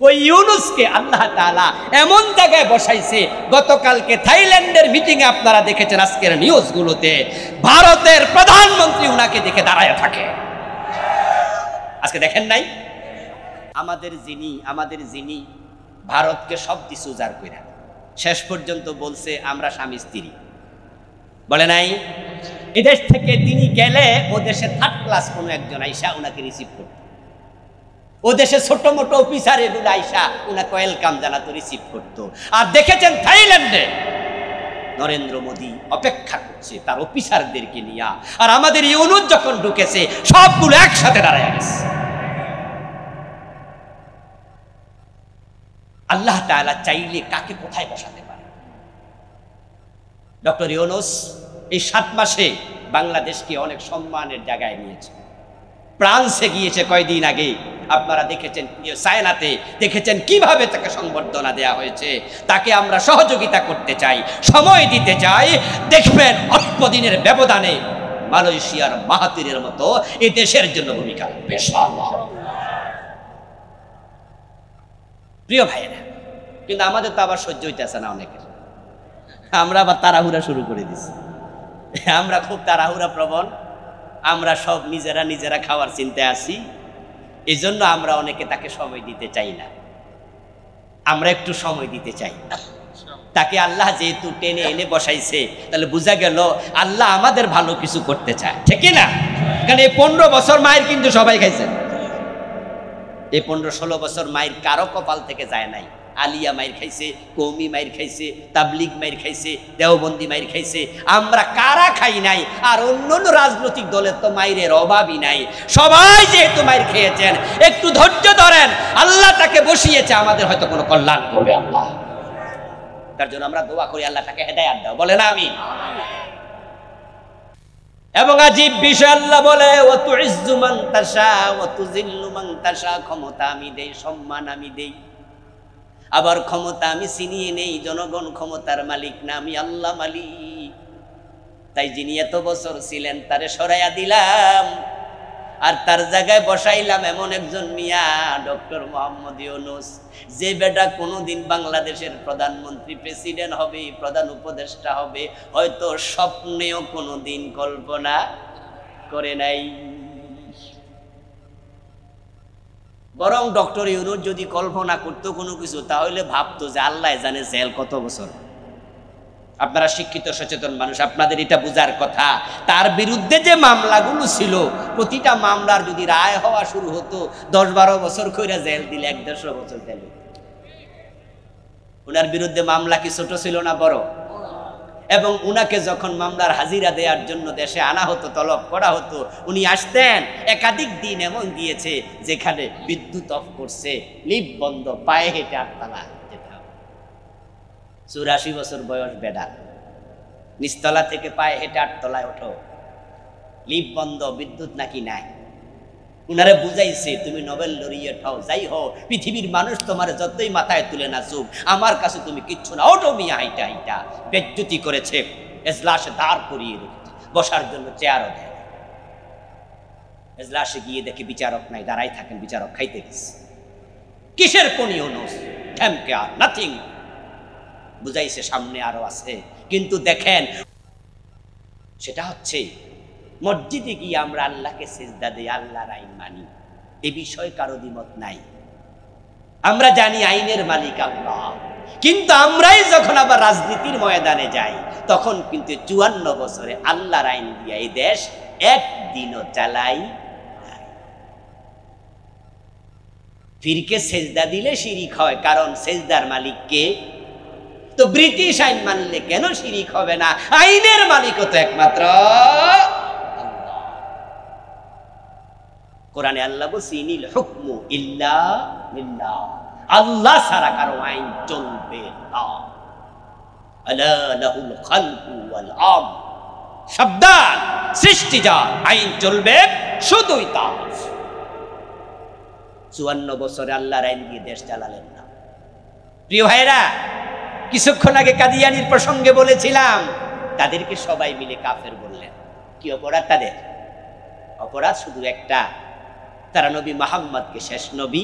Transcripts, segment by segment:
ওই ইউনুসকে আল্লাহ তাআলা এমন জায়গায় বসাইছে, গতকালকে থাইল্যান্ডের মিটিং এ আপনারা দেখেছেন, আজকের নিউজগুলোতে ভারতের প্রধানমন্ত্রী উনাকে দেখে দাঁড়ায় থাকে। আজকে দেখেন নাই? আমাদের যিনি ভারতকে সব কিছু উজাড় কইরা শেষ পর্যন্ত বলছে আমরা স্বামী স্ত্রী, বলে নাই? এদেশ থেকে তিনি গেলে ও দেশে থার্ড ক্লাস কোনো একজন আইসা উনাকে রিসিভ করত, ও দেশে ছোট মোটো অফিসার এগুলো আইসা উনাকে ওয়েলকাম জানাতো, রিসিভ করতো। আর দেখেছেন থাইল্যান্ডে নরেন্দ্র মোদী অপেক্ষা করছে তার অফিসারদেরকে নিয়ে, আর আমাদের ইউনুস যখন ঢুকেছে সবগুলো একসাথে দাঁড়ায় গেছে। আল্লাহ তাআলা চাইলে কাকে কোথায় বসাতে পারে। ডক্টর ইউনুস এই 7 মাসে বাংলাদেশকে অনেক সম্মানের জায়গায় নিয়েছে। ফ্রান্সে গিয়েছে কয়দিন আগে, আপনারা দেখেছেন, চায়নাতে দেখেছেন কিভাবে তাকে সংবর্ধনা দেয়া হয়েছে। তাকে আমরা সহযোগিতা করতে চাই, সময় দিতে চাই। দেখবেন অল্প দিনের ব্যবধানে মালয়েশিয়ার মাহাতিরের মতো এই দেশের জন্য ভূমিকা বেশ। প্রিয় ভাইয়েরা, কিন্তু আমাদের তো আবার সহ্য হইতেছে না অনেকের, আমরা আবার তাড়াহুড়া শুরু করে দিছি। আমরা খুব তাড়াহুড়া প্রবণ, আমরা সব নিজেরা খাওয়ার চিন্তায় আছি। এই জন্য আমরা অনেকে তাকে সময় দিতে চাই না। আমরা একটু সময় দিতে চাই। তাকে আল্লাহ যেহেতু টেনে এনে বসাইছে, তাহলে বোঝা গেল আল্লাহ আমাদের ভালো কিছু করতে চায়, ঠিক না? কারণ এই 15 বছর মায়ের কিন্তু সবাই খাইছেন। এই 15-16 বছর মায়ের কারো কপাল থেকে যায় নাই। আলিয়া মায়ের খাইছে, কৌমি মায়ের খাইছে, তাবলিগ মায়ের খাইছে, দেওবন্দি মায়ের খাইছে, আমরা কারা খাই নাই? আর অন্যান্য রাজনৈতিক দলের তো মায়ের অভাবই নাই। সবাই যেহেতু মায়ের খেয়েছেন, একটু ধৈর্য ধরেন, আল্লাহ তাকে বসিয়েছে, আমাদের হয়তো কোনো কল্যাণ করবে আল্লাহ। তার জন্য আমরা দোয়া করি আল্লাহ তাকে হেদায়েত দাও, বলে না আমিন। এবং আজীব বিষয় আল্লাহ বলে, ওয়া তুইজ্জু মান তাশা ওয়া তুযিল্লু মান তাশা, ক্ষমতা আমি দেই, সম্মান আমি দেই, আবার ক্ষমতা আমি ছিনিয়ে নেই। জনগণ ক্ষমতার মালিক না, আমি আল্লাহ মালিক। তাই যিনি এত বছর ছিলেন তারে সরাইয়া দিলাম, আর তার জায়গায় বসাইলাম এমন একজন মিয়া, ডক্টর মোহাম্মদ ইউনুস, যে বেটা কোনোদিন বাংলাদেশের প্রধানমন্ত্রী, প্রেসিডেন্ট হবে, প্রধান উপদেষ্টা হবে, হয়তো স্বপ্নেও কোনোদিন কল্পনা করে নাই। বরং ডক্টর ইউনুস যদি কল্পনা করতো কোনো কিছু, তাহলে ভাবতো যে আল্লাহ জানে জেল কত বছর। আপনারা শিক্ষিত সচেতন মানুষ, আপনাদের এটা বোঝার কথা। তার বিরুদ্ধে যে মামলাগুলো ছিল, প্রতিটা মামলার যদি রায় হওয়া শুরু হতো, 10-12 বছর কইরা জেল দিলে 1-1.5 বছর জেল। ওনার বিরুদ্ধে মামলা কি ছোট ছিল না বড়? এবং উনাকে যখন মামলার হাজিরা দেওয়ার জন্য দেশে আনা হতো, তলব করা হতো, উনি আসতেন। একাধিক দিন এমন গিয়েছে যেখানে বিদ্যুৎ অফ করছে, লিফট বন্ধ, পায়ে হেঁটে 8তলা যেতে হবে। 84 বছর বয়স বেডা, নিচতলা থেকে পায়ে হেঁটে 8তলায় ওঠো, লিফট বন্ধ, বিদ্যুৎ নাকি নাই। উনারে বুঝাইছে তুমি নোবেল লরিয়েট হও, যাই হও, পৃথিবীর মানুষ তোমার যতই মাথায় তুলে নাচুক, আমার কাছে তুমি কিচ্ছু না, ওঠো মিয়া। হাইটা হাইটা বেজ্জতি করেছে, এজলাসে দাঁড় করিয়ে রেখেছে, বসার জন্য চেয়ারও দেয়। এজলাসে গিয়ে দেখে বিচারক নাই, দাঁড়াই থাকেন, বিচারক খাইতে গেছে। কিসের কোন ইউনুস, ঠ্যামকে আর নাথিং। বুঝাইছে সামনে আরো আছে, কিন্তু দেখেন সেটা হচ্ছে মসজিদে গিয়ে আমরা আল্লাহকে সিজদা দেই, আল্লাহর আইন মানি, এ বিষয়ে কারো দ্বিমত নাই। আমরা জানি আইনের মালিক আল্লাহ, কিন্তু আমরাই যখন আবার রাজনীতির ময়দানে যাই, তখন কিন্তু 54 বছরে আল্লাহর আইন দিয়ে এই দেশ একদিনও চালাই। ফিরকে সেজদা দিলে শিরিক হয়, কারণ সেজদার মালিক কে? তো ব্রিটিশ আইন মানলে কেন শিরিক হবে না? আইনের মালিক তো একমাত্র কোরআনে আল্লাহ বলছে, ইনিল হুকমু ইল্লা লিল্লাহ, আল্লাহ ছাড়া কারো আইন চলবে না। আলা লাহুল খালকু ওয়াল আমর, সাবধান, সৃষ্টি যার, আইন চলবে শুধুই তার। 54 বছরে আল্লাহর আইন দিয়ে দেশ চালালেন না। প্রিয় ভাইরা, কিছুক্ষণ আগে কাদিয়ানির প্রসঙ্গে বলেছিলাম, তাদেরকে সবাই মিলে কাফের বললেন। কি অপরাধ তাদের? অপরাধ শুধু একটা, তারা নবী মুহাম্মদকে শেষ নবী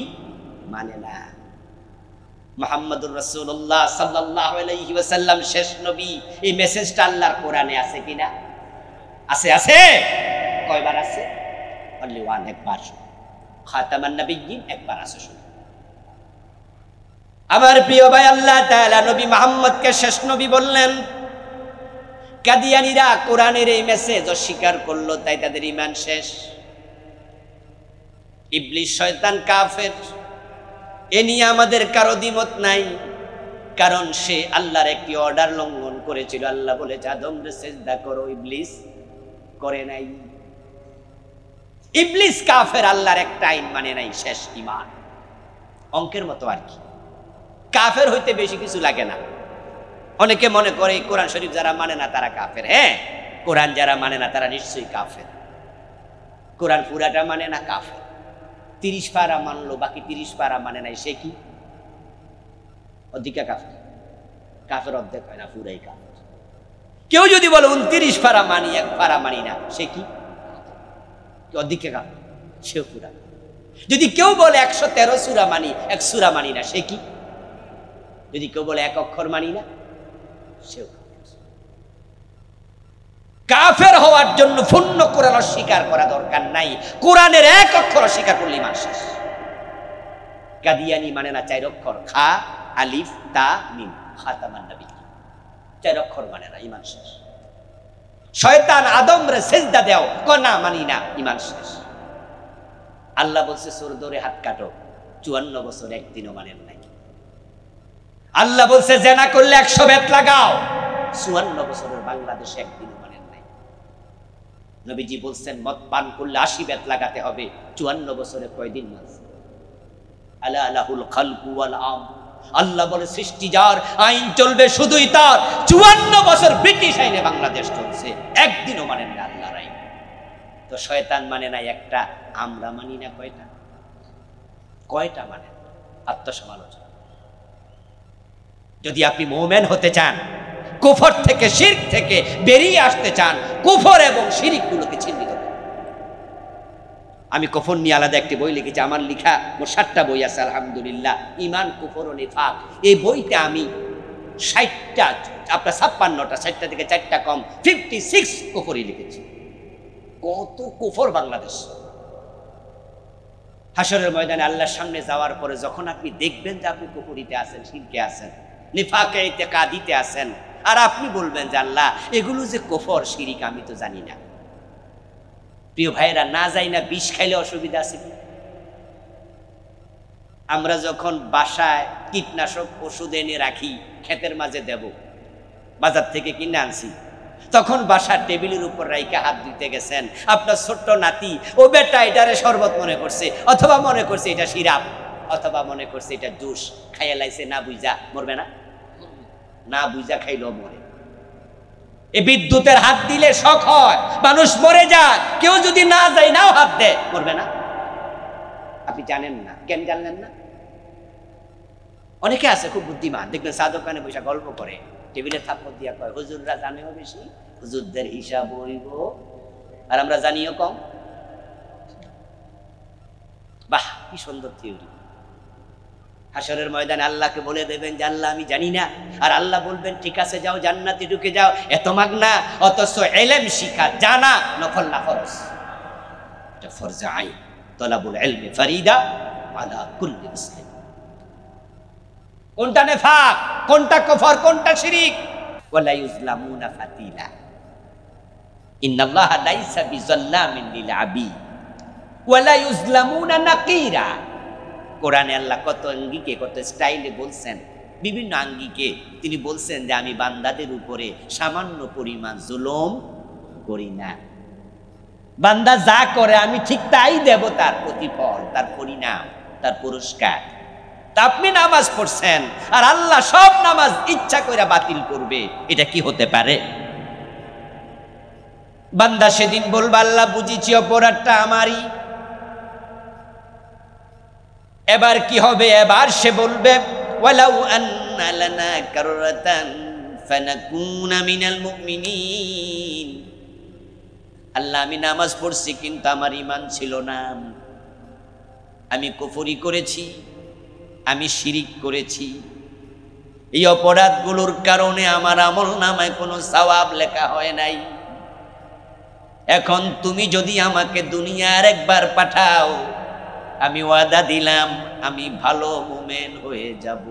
মানে না। মুহাম্মদুর রাসূলুল্লাহ সাল্লাল্লাহু আলাইহি ওয়াসাল্লাম শেষ নবী, এই মেসেজটা আল্লাহর কোরআনে আছে কিনা? আছে। আছে কয়বার আছে? অনলি ওয়ান, একবার। খাতামান নবিয়্যিন একবার আছে শুধু। আমার প্রিয় ভাই, আল্লাহ তাআলা নবী মুহাম্মদকে শেষ নবী বললেন। কাদিয়ানীরা কোরআনের এই মেসেজ অস্বীকার করলো, তাই তাদের ঈমান শেষ। ইবলিস শয়তান কাফের, এ নিয়ে আমাদের কারো দ্বিমত নাই, কারণ সে আল্লাহর একটি অর্ডার লঙ্ঘন করেছিল। আল্লাহ বলেছে আদমরে সিজদা করো, ইবলিস করে নাই। ইবলিস কাফের, আল্লাহর একটা আইন মানে নাই, শেষ ঈমান। অঙ্কের মতো আর কি, কাফের হইতে বেশি কিছু লাগে না। অনেকে মনে করে কোরআন শরীফ যারা মানে না তারা কাফের। হ্যাঁ, কোরআন যারা মানে না তারা নিশ্চয়ই কাফের। কোরআন পুরাটা মানে না, কাফের। 30 পারা মানলো, বাকি 30 পারা মানে নাই, সে কি? অধিকা কাফের। কাফের অর্ধেক হয় না, পুরাই কাফের। কেউ যদি বলে 29 পারা মানি, 1 পারা মানি না, সে কি? অধিকা কাফের, সেও পুরা। যদি কেউ বলে 113 সূরা মানি, 1 সূরা মানি না, সে কি? যদি কেউ বলে 1 অক্ষর মানি না, সেও কাফের। হওয়ার জন্য পূর্ণ কোরআন অস্বীকার করা দরকার নাই, কোরআনের 1 অক্ষর অস্বীকার করলে ঈমান শেষ। কাদিয়ানী মানে না 4 অক্ষর, খা আলিফ তা মিম, খাতামান নবিয়্যিন, 4 অক্ষর মানে না, ঈমান শেষ। শয়তান আদমরে সিজদা দাও, না মানি না, ঈমান শেষ। আল্লাহ বলছে সূরা ধরে হাত কাটো, 54 বছর একদিনও মানেন নাই। আল্লাহ বলছে জেনা করলে 100 বেত লাগাও, 54 বছরের বাংলাদেশে একদিনও মানেন নাই। নবীজি বলছেন মদ পান করলে 80 বেত লাগাতে হবে, 54 বছরে কয়দিন মানছে? আলা লাহুল খালকু ওয়াল আম, আল্লাহ বলে সৃষ্টি যার, আইন চলবে শুধুই তার। 54 বছর ব্রিটিশ আইনে বাংলাদেশ চলছে, একদিনও মানেন না আল্লাহর আইন। তো শয়তান মানে না একটা, আমরা মানি না কয়টা? কয়টা মানেন? আত্মসমালোচনা। যদি আপনি মুমিন হতে চান, কুফর থেকে শিরক থেকে বেরিয়ে আসতে চান, কুফর এবং শিরক গুলোকে চিহ্নিত করুন। আমি কুফর নিয়ে আলাদা একটি বই লিখেছি, আমার লেখা মোট 7টা বই আছে আলহামদুলিল্লাহ। ঈমান, কুফর ও নিফাক, এই বইতে আমি 60টা, আপনার 56টা, 60টা থেকে 4টা কম, 56 কুফরই লিখেছি। কত কুফর বাংলাদেশ! হাসরের ময়দানে আল্লাহর সামনে যাওয়ার পরে যখন আপনি দেখবেন যে আপনি কুফরিতে আছেন, শিরকে আছেন, নিফাকে ইতিকাদিতে আছেন, আর আপনি বলবেন যে আল্লাহ এগুলো যে কুফর শিরিক আমি তো জানি না। প্রিয় ভাইয়েরা, না যাই না বিষ খাইলে অসুবিধা আছে কি? আমরা যখন বাসায় কীটনাশক ওষুধ এনে রাখি, ক্ষেতের মাঝে দেব, বাজার থেকে কিনে আনছি, তখন বাসার টেবিলের উপর রাইকা হাত ধুইতে গেছেন, আপনার ছোট্ট নাতি ও বেটা এটারে শরবত মনে করছে, অথবা মনে করছে এটা সিরাপ, অথবা মনে করছে এটা জুস, খাইয়া লাইছে, না বুঝা মরবে না? না বুঝা খাইলেও মরে। এই বিদ্যুতের হাত দিলে শক হয়, মানুষ মরে যায়। কেউ যদি না যায়, নাও হাত দেয়, মরবে না? আপনি জানেন না, কেন জানলেন না? অনেকে আছে খুব বুদ্ধিমান, দেখবেন চা দোকানে বসে গল্প করে, টেবিলে থাপ্পড় দিয়া কয় হুজুররা জানেও বেশি, হুজুরদের হিসাব হইব, আর আমরা জানিও কম। বাহ, কি সুন্দর থিওরি! হাসরের ময়দানে আল্লাহকে বলে দেবেন যে আল্লাহ আমি জানি না, আর আল্লাহ বলবেন ঠিক আছে যাও জান্নাতে ঢুকে যাও। এত মাগনা, অথচ ইলম শিখা জানা নফল না ফরজ, এটা ফরজ আইন। তলাবুল ইলমি ফরিদা আলা কুল্লি মুসলিম। কোনটা নিফাক, কোনটা কুফর, কোনটা শিরক? ওয়ালা ইউজলামুনা ফাতিলা, ইন্নাল্লাহা লাইসা বিযাল্লামিন লিল আবিদ ওয়ালা ইউজলামুনা নাকিরা। কোরআনে আল্লাহ কত আঙ্গিকে, কত স্টাইলে বলছেন, বিভিন্ন আঙ্গিকে তিনি বলছেন যে আমি বান্দাদের উপরে সামান্য পরিমাণ জুলুম করি না। বান্দা যা করে আমি ঠিক তাই দেব তার প্রতিফল, তার পরিণাম, তার পুরস্কার। তা আপনি নামাজ পড়ছেন আর আল্লাহ সব নামাজ ইচ্ছা করে বাতিল করবে, এটা কি হতে পারে? বান্দা সেদিন বলবে আল্লাহ বুঝেছি অপরাধটা আমারই। এবার কি হবে? এবার সে বলবে ওয়ালাউ আন্না লানা কাররাতান ফানাকুনা মিনাল মুমিনিন। আল্লাহ আমি নামাজ পড়ছি কিন্তু আমার ঈমান ছিল না, আমি কুফরি করেছি, আমি শিরিক করেছি, এই অপরাধগুলোর কারণে আমার আমলনামায় কোনো সওয়াব লেখা হয় নাই। এখন তুমি যদি আমাকে দুনিয়ার একবার পাঠাও, আমি ওয়াদা দিলাম আমি ভালো মুমিন হয়ে যাব,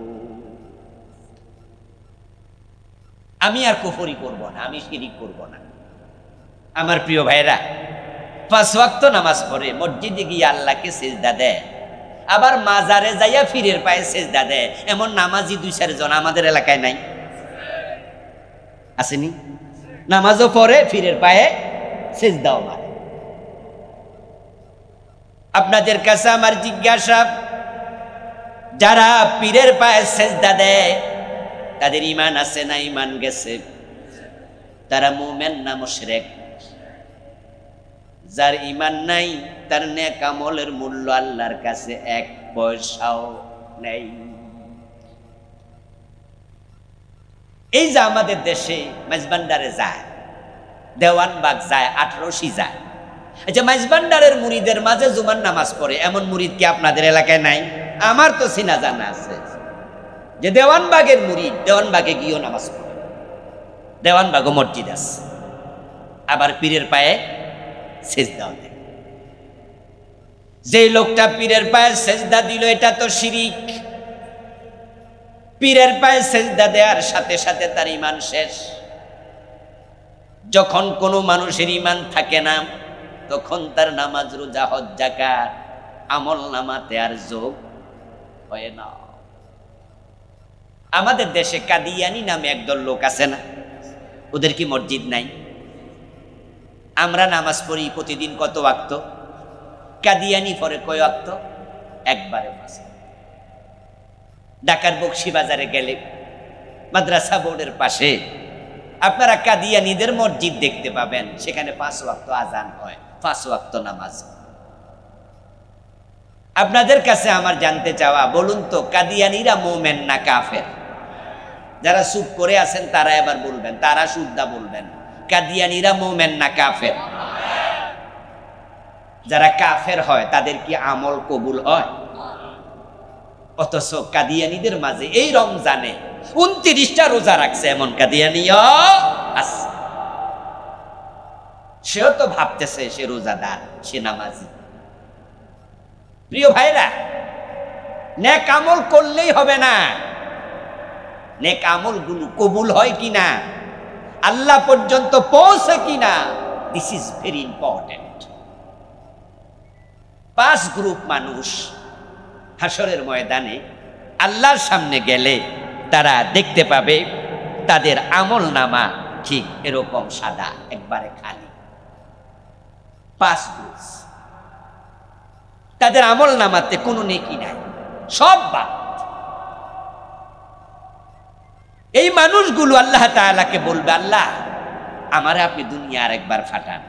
আমি আর কুফরি করব না, আমি শিরিক করব না। আমার প্রিয় ভাইরা, 5 ওয়াক্ত নামাজ পড়ে, মসজিদে গিয়ে আল্লাহকে সিজদা দেয়, আবার মাজারে যাইয়া ফিরের পায়ে সিজদা দেয়, এমন নামাজি 2-4 জন আমাদের এলাকায় নাই? আসেনি? নামাজও পড়ে, ফিরের পায়ে সিজদাও মারে। আপনাদের কাছে আমার জিজ্ঞাসা, যারা পীরের পায়ে সিজদা দেয় তাদের ঈমান আছে না ঈমান গেছে? তারা মুমিন না মুশরিক? যার ঈমান নাই তার নেক আমলের মূল্য আল্লাহর কাছে 1 পয়সাও নেই। এই যে আমাদের দেশে মাইজবান্ডারে যায়, দেওয়ানবাগ যায়, 18 যায়, আচ্ছা মাইজবান্ডারের মুরিদের মাঝে জুমার নামাজ পড়ে এমন মুরিদ কি আপনাদের এলাকায় নাই? আমার তো চিনা জানা আছে যে দেওয়ানবাগের মুরিদ দেওয়ানবাগে গিয়েও নামাজ পড়ে, দেওয়ানবাগও মসজিদ আছে, আবার পীরের পায়ে সেজদা দেয়। যে লোকটা পীরের পায়ে সেজদা দিল এটা তো শিরিক। পীরের পায়ে সেজদা দেওয়ার সাথে সাথে তার ঈমান শেষ। যখন কোনো মানুষের ঈমান থাকে না তখন তার নামাজ, রোজা, হজ, যাকাত আমল নামাতে আর যোগ হয় না। আমাদের দেশে কাদিয়ানি নামে একদল লোক আছে না, ওদের কি মসজিদ নাই? আমরা নামাজ পড়ি প্রতিদিন কত ওয়াক্ত, কাদিয়ানি পরে কয় ওয়াক্ত? একবারে। ঢাকার বকশীবাজারে গেলে মাদ্রাসা বোর্ডের পাশে আপনারা কাদিয়ানিদের মসজিদ দেখতে পাবেন, সেখানে 5 ওয়াক্ত আজান হয়, 5 ওয়াক্ত নামাজ। আপনাদের কাছে আমার জানতে চাওয়া, বলুন তো কাদিয়ানিরা মুমিন না কাফের? যারা চুপ করে আছেন তারা এবার বলবেন, তারা শুদ্ধা বলবেন, কাদিয়ানিরা মুমিন না কাফের? যারা কাফের হয় তাদের কি আমল কবুল হয়? অথচ কাদিয়ানিদের মাঝে এই রমজানে 29টা রোজা রাখছে এমন কাদিয়ানিও আছে। সেও তো ভাবতেছে সে রোজাদার, সে নামাজি। প্রিয় ভাইরা, নেক আমল করলেই হবে না, নেক আমল গুলো কবুল হয় কিনা, আল্লাহ পর্যন্ত পৌঁছে কিনা, this is very important. 5 group মানুষ হাসরের ময়দানে আল্লাহর সামনে গেলে তারা দেখতে পাবে তাদের আমল নামা ঠিক এরকম সাদা, একবারে খালি। 5 গ্রুপ, তাদের আমল নামাতে কোনো নেকি নাই, সব বাদ। এই মানুষগুলো আল্লাহ তাআলাকে বলবে, আল্লাহ আমারে আপনি দুনিয়ার একবার ফাটান,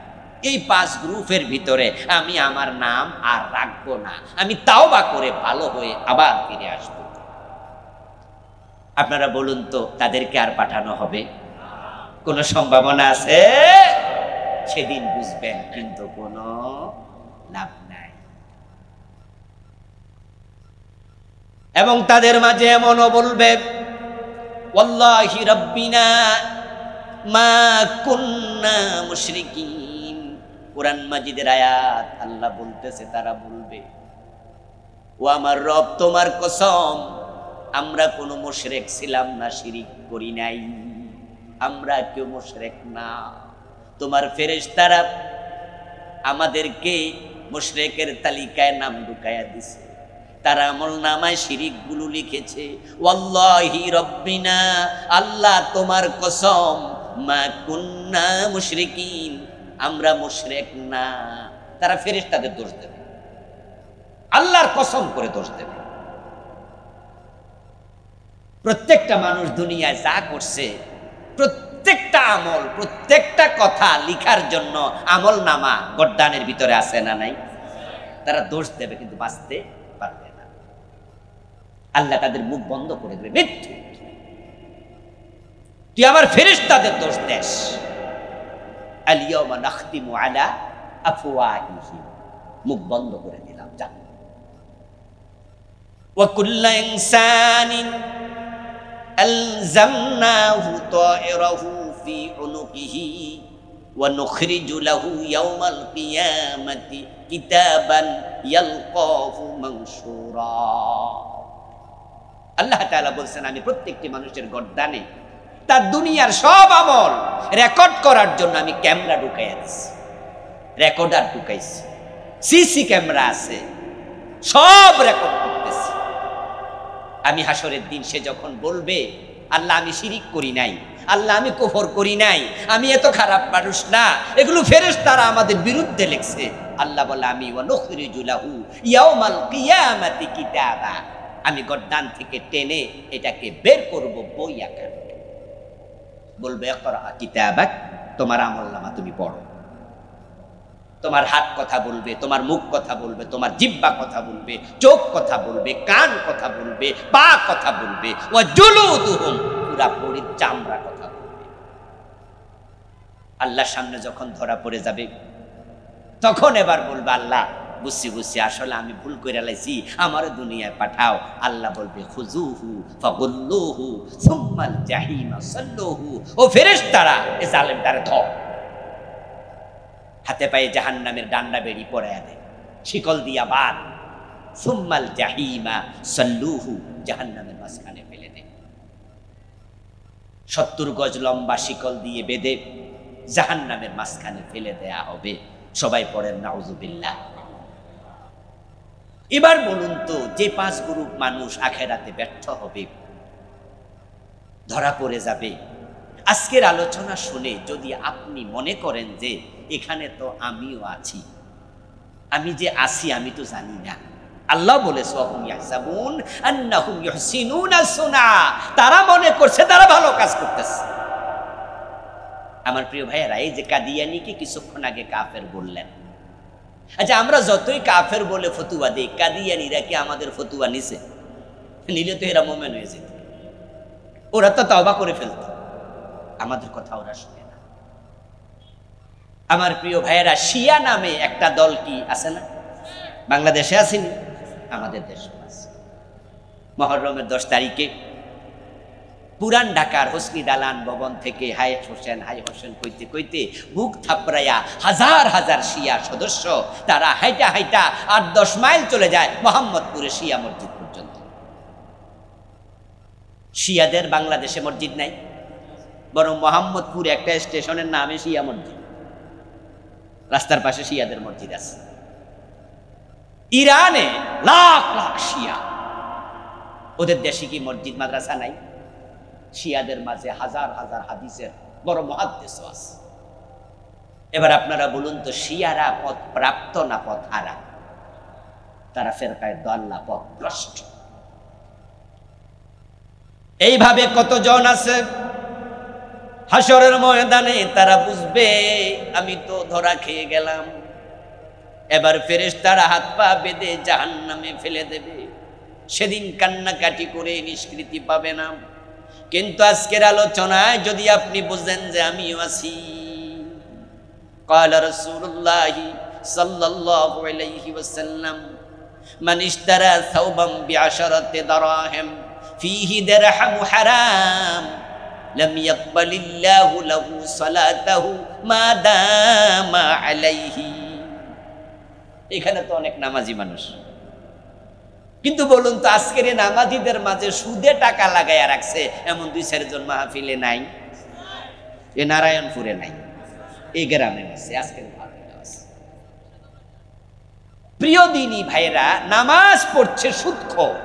এই 5 গ্রুপের ভিতরে আমি আমার নাম আর রাখবো না, আমি তাওবা করে ভালো হয়ে আবার ফিরে আসব। আপনারা বলুন তো তাদেরকে আর পাঠানো হবে? কোনো সম্ভাবনা আছে? সেদিন বুঝবেন, কিন্তু কোনো লাভ নাই। এবং তাদের মাঝে এমনও বলবে, ওয়াল্লাহি রাব্বিনা মা কুন্না মুশরিকিন। কোরআন মাজিদের আয়াত, আল্লাহ বলতেছে, তারা বলবে, ও আমার রব তোমার কসম, আমরা কোনো মুশরিক ছিলাম না, শিরিক করি নাই, আমরা কেউ মুশরিক না। তোমার ফেরেশতারা আমাদেরকে মুশরিকের তালিকায় নাম ঢুকায়া দিছে, তারা আমল নামায় শিরিক গুলো লিখেছে। ওয়াল্লাহি রাব্বিনা, আল্লাহ তোমার কসম, মা কুন্না মুশরিকিন, আমরা মুশরিক না। তারা ফেরেশতাদের দোষ দেবে, আল্লাহর কসম করে দোষ দেবে। প্রত্যেকটা মানুষ দুনিয়ায় যা করছে, প্রত্যেকটা আমল, প্রত্যেকটা কথা লিখার জন্য আমল নামা গড্ডানের ভিতরে আছে না নাই? তারা দোষ দেবে কিন্তু বাঁচতে পারবে না। আল্লাহ তাদের মুখ বন্ধ করে দেবে, মৃত্যু, তুই আমার ফেরেশতাদের দোষ দেশ। আল-ইয়াওমা নাখতিমু আলা আফওয়াহিহিম, মুখ বন্ধ করে দিলাম, যা। ওয়া কুল্লা ইনসানিন আলজামনাহু তায়রাহু ফি উনুকিহি ওয়া নুখরিজু লাহু ইয়াওমাল কিয়ামাতি কিতাবান ইয়ালকাহু মানশুরা। আল্লাহ তাআলা বলছেন, আমি প্রত্যেকটি মানুষের গর্দানে তার দুনিয়ার সব আমল রেকর্ড করার জন্য আমি ক্যামেরা ঢুকাইয়া দিছি, রেকর্ডার ঢুকাইছি, সিসি ক্যামেরা আছে, সব রেকর্ড করতেছি। আমি হাসরের দিন সে যখন বলবে, আল্লাহ আমি শিরিক করি নাই, আল্লাহ আমি কুফর করি নাই, আমি এত খারাপ মানুষ না, এগুলো ফেরেশতারা আমাদের বিরুদ্ধে লিখছে, আল্লাহ বলে আমি ওয়া নুখরিজু লাহু ইয়াওমাল কিয়ামাতি কিতাবা, আমি গর্দান থেকে টেনে এটাকে বের করব বই আকারে। বলবে ইকরা কিতাবাক, তোমার আমলনামা তুমি পড়ো। তোমার হাত কথা বলবে, তোমার মুখ কথা বলবে, তোমার জিহ্বা কথা বলবে, চোখ কথা বলবে, কান কথা বলবে, পা কথা বলবে, ওয়া জুলুদুহুম, পুরা বডির চামড়া কথা বলবে। আল্লাহর সামনে যখন ধরা পড়ে যাবে তখন এবার বলবে, আল্লাহ বুঝছি আসলে আমি ভুল করে লাইছি, আমারও দুনিয়ায় পাঠাও। আল্লাহ বলবে খুজুহু ফাগুল্লুহু সুম্মাল জাহিমা সাল্লুহু, ও ফেরেশতারা এ জালেমটারে ধর, হাতে পায়ে জাহান্নামের ডান্ডা বেড়ি পরাইয়া দে, শিকল দিয়া বাঁধ, সুম্মাল জাহিমা সাল্লুহু, জাহান্নামের মাঝখানে ফেলে দে। 70 গজ লম্বা শিকল দিয়ে বেঁধে জাহান্নামের মাঝখানে ফেলে দেয়া হবে। সবাই পড়েন নাউজুবিল্লাহ। এবার বলুন তো, যে 5 গ্রুপ মানুষ আখেরাতে ব্যর্থ হবে, ধরা পড়ে যাবে, আজকের আলোচনা শুনে যদি আপনি মনে করেন যে এখানে তো আমিও আছি, আমি যে আছি আমি তো জানি না, আল্লাহ বলে ওয়াহুম ইয়াহসাবুন আন্নাহুম ইউহসিনুনা সুনা, তারা মনে করছে তারা ভালো কাজ করতেছে। আমার প্রিয় ভাইয়েরা, এই যে কাদিয়ানীকে কিছুক্ষণ আগে কাফের বললেন, আচ্ছা আমরা যতই কাফের বলে ফতুয়া দিই, কাদিয়ানীরা কি আমাদের ফতুয়া নিছে? নিলে তো এরা মোমেন হয়ে যেত, ওরা তো তওবা করে ফেলত, আমাদের কথা ওরা শুনে না। আমার প্রিয় ভাইয়েরা, শিয়া নামে একটা দল কি আছে না? বাংলাদেশে আসেনি, আমাদের দেশে আছে। মুহররমের 10 তারিখে পুরান ঢাকার হোসনি দালান ভবন থেকে হাই হোসেন কইতে কইতে বুক থাপড়াইয়া হাজার হাজার শিয়া সদস্য তারা হাইটা 8-10 মাইল চলে যায় মোহাম্মদপুরে শিয়া মসজিদ পর্যন্ত। শিয়াদের বাংলাদেশে মসজিদ নাই, বরং মোহাম্মদপুর একটা স্টেশনের নামে শিয়া মসজিদ, রাস্তার পাশে শিয়াদের মসজিদ আছে। ইরানে লাখ লাখ শিয়া, ওদের দেশে কি মসজিদ মাদ্রাসা নাই? শিয়াদের মাঝে হাজার হাজার হাদিসের বড় মুহাদ্দিস আছে। এবার আপনারা বলুন তো, শিয়ারা পথ প্রাপ্ত না পথ হারা? তারা ফেরকায়ে দাল্লা, পথ ভ্রষ্ট। এইভাবে কতজন আছে হাসরের ময়দানে, তারা বুঝবে আমি তো ধরা খেয়ে গেলাম, এবার ফেরেশতারা হাত পা বেঁধে জাহান্নামে ফেলে দেবে। সেদিন কান্নাকাটি করে নিষ্কৃতি পাবে না। কিন্তু আজকের আলোচনায় যদি আপনি বুঝেন যে আমিও আছি, ক্বালা রাসূলুল্লাহ সাল্লাল্লাহু আলাইহি ওয়াসাল্লাম, মান ইশতারা সাওবাম বিআশারাতি দারাহিম ফীহি দিরহাম হারাম লাম ইয়াকবালিল্লাহু লাহু সালাতাহু মা দামা আলাইহি। এখানে তো অনেক নামাজি মানুষ, কিন্তু বলুন তো আজকের এই নামাজিদের মাঝে সুদে টাকা লাগাইয়া রাখছে এমন 2-4 জন মাহফিলে নাই? এ নারায়ণপুরে নাই, এই গ্রামে আছে, আজকের মাহফিলে আছে। প্রিয় দিনী ভাইরা, নামাজ পড়ছে সুদখোর।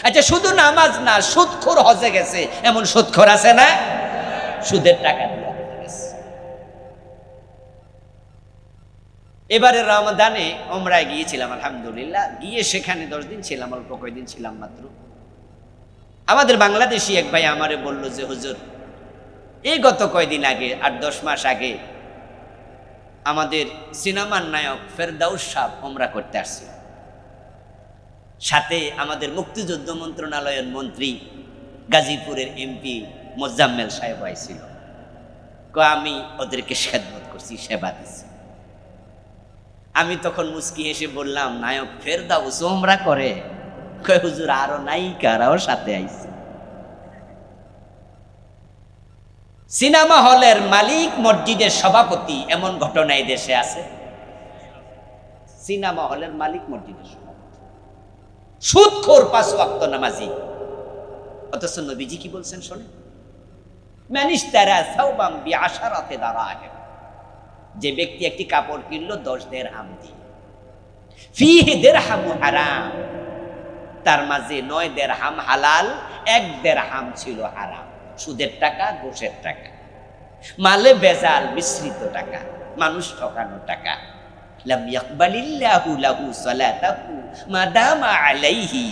আচ্ছা শুধু নামাজ না, সুদখোর হজে গেছে, এমন সুদখোর আছে না? সুদের টাকা দিয়ে গেছে। এবারে রমাদানে ওমরায় গিয়েছিলাম, আলহামদুলিল্লাহ, গিয়ে সেখানে 10 দিন ছিলাম, অল্প কয়েকদিন ছিলাম মাত্র। আমাদের বাংলাদেশি এক ভাই আমারে বলল যে হুজুর, এই গত কয়েকদিন আগে 8-10 মাস আগে আমাদের সিনেমার নায়ক ফেরদাউস সাহেব ওমরা করতে আসছিল, সাথে আমাদের মুক্তিযুদ্ধ মন্ত্রণালয়ের মন্ত্রী গাজীপুরের এমপি মোজাম্মেল সাহেব আইছিল। আমি ওদেরকে খেদমত করছি, সেবা দিছি। আমি তখন মুস্কি হেসে বললাম, নায়ক ফেরদাউস ওমরা করে? কয় হুজুর আরো নায়িকারাও সাথে আইছে। সিনেমা হলের মালিক মসজিদের সভাপতি, এমন ঘটনা এই দেশে আছে? সিনেমা হলের মালিক মসজিদের সভাপতি, সুদখোর 5 ওয়াক্ত নামাজি। অথচ নবীজি কি বলছেন শোনে, মানিশতারা সাওবাম বিআশারাতি দারাহিম, যে ব্যক্তি একটি কাপড় কিনলো 10 দিরহাম দিয়ে, ফিহি দিরহামু হারাম, তার মাঝে 9 দিরহাম হালাল, 1 দিরহাম ছিল হারাম, সুদের টাকা, ঘুষের টাকা, মালে বেজাল মিশ্রিত টাকা, মানুষ ঠকানো টাকা। লাম ইয়াকবালিল্লাহু লাহু সালাতাহু মাদামা আলাইহি,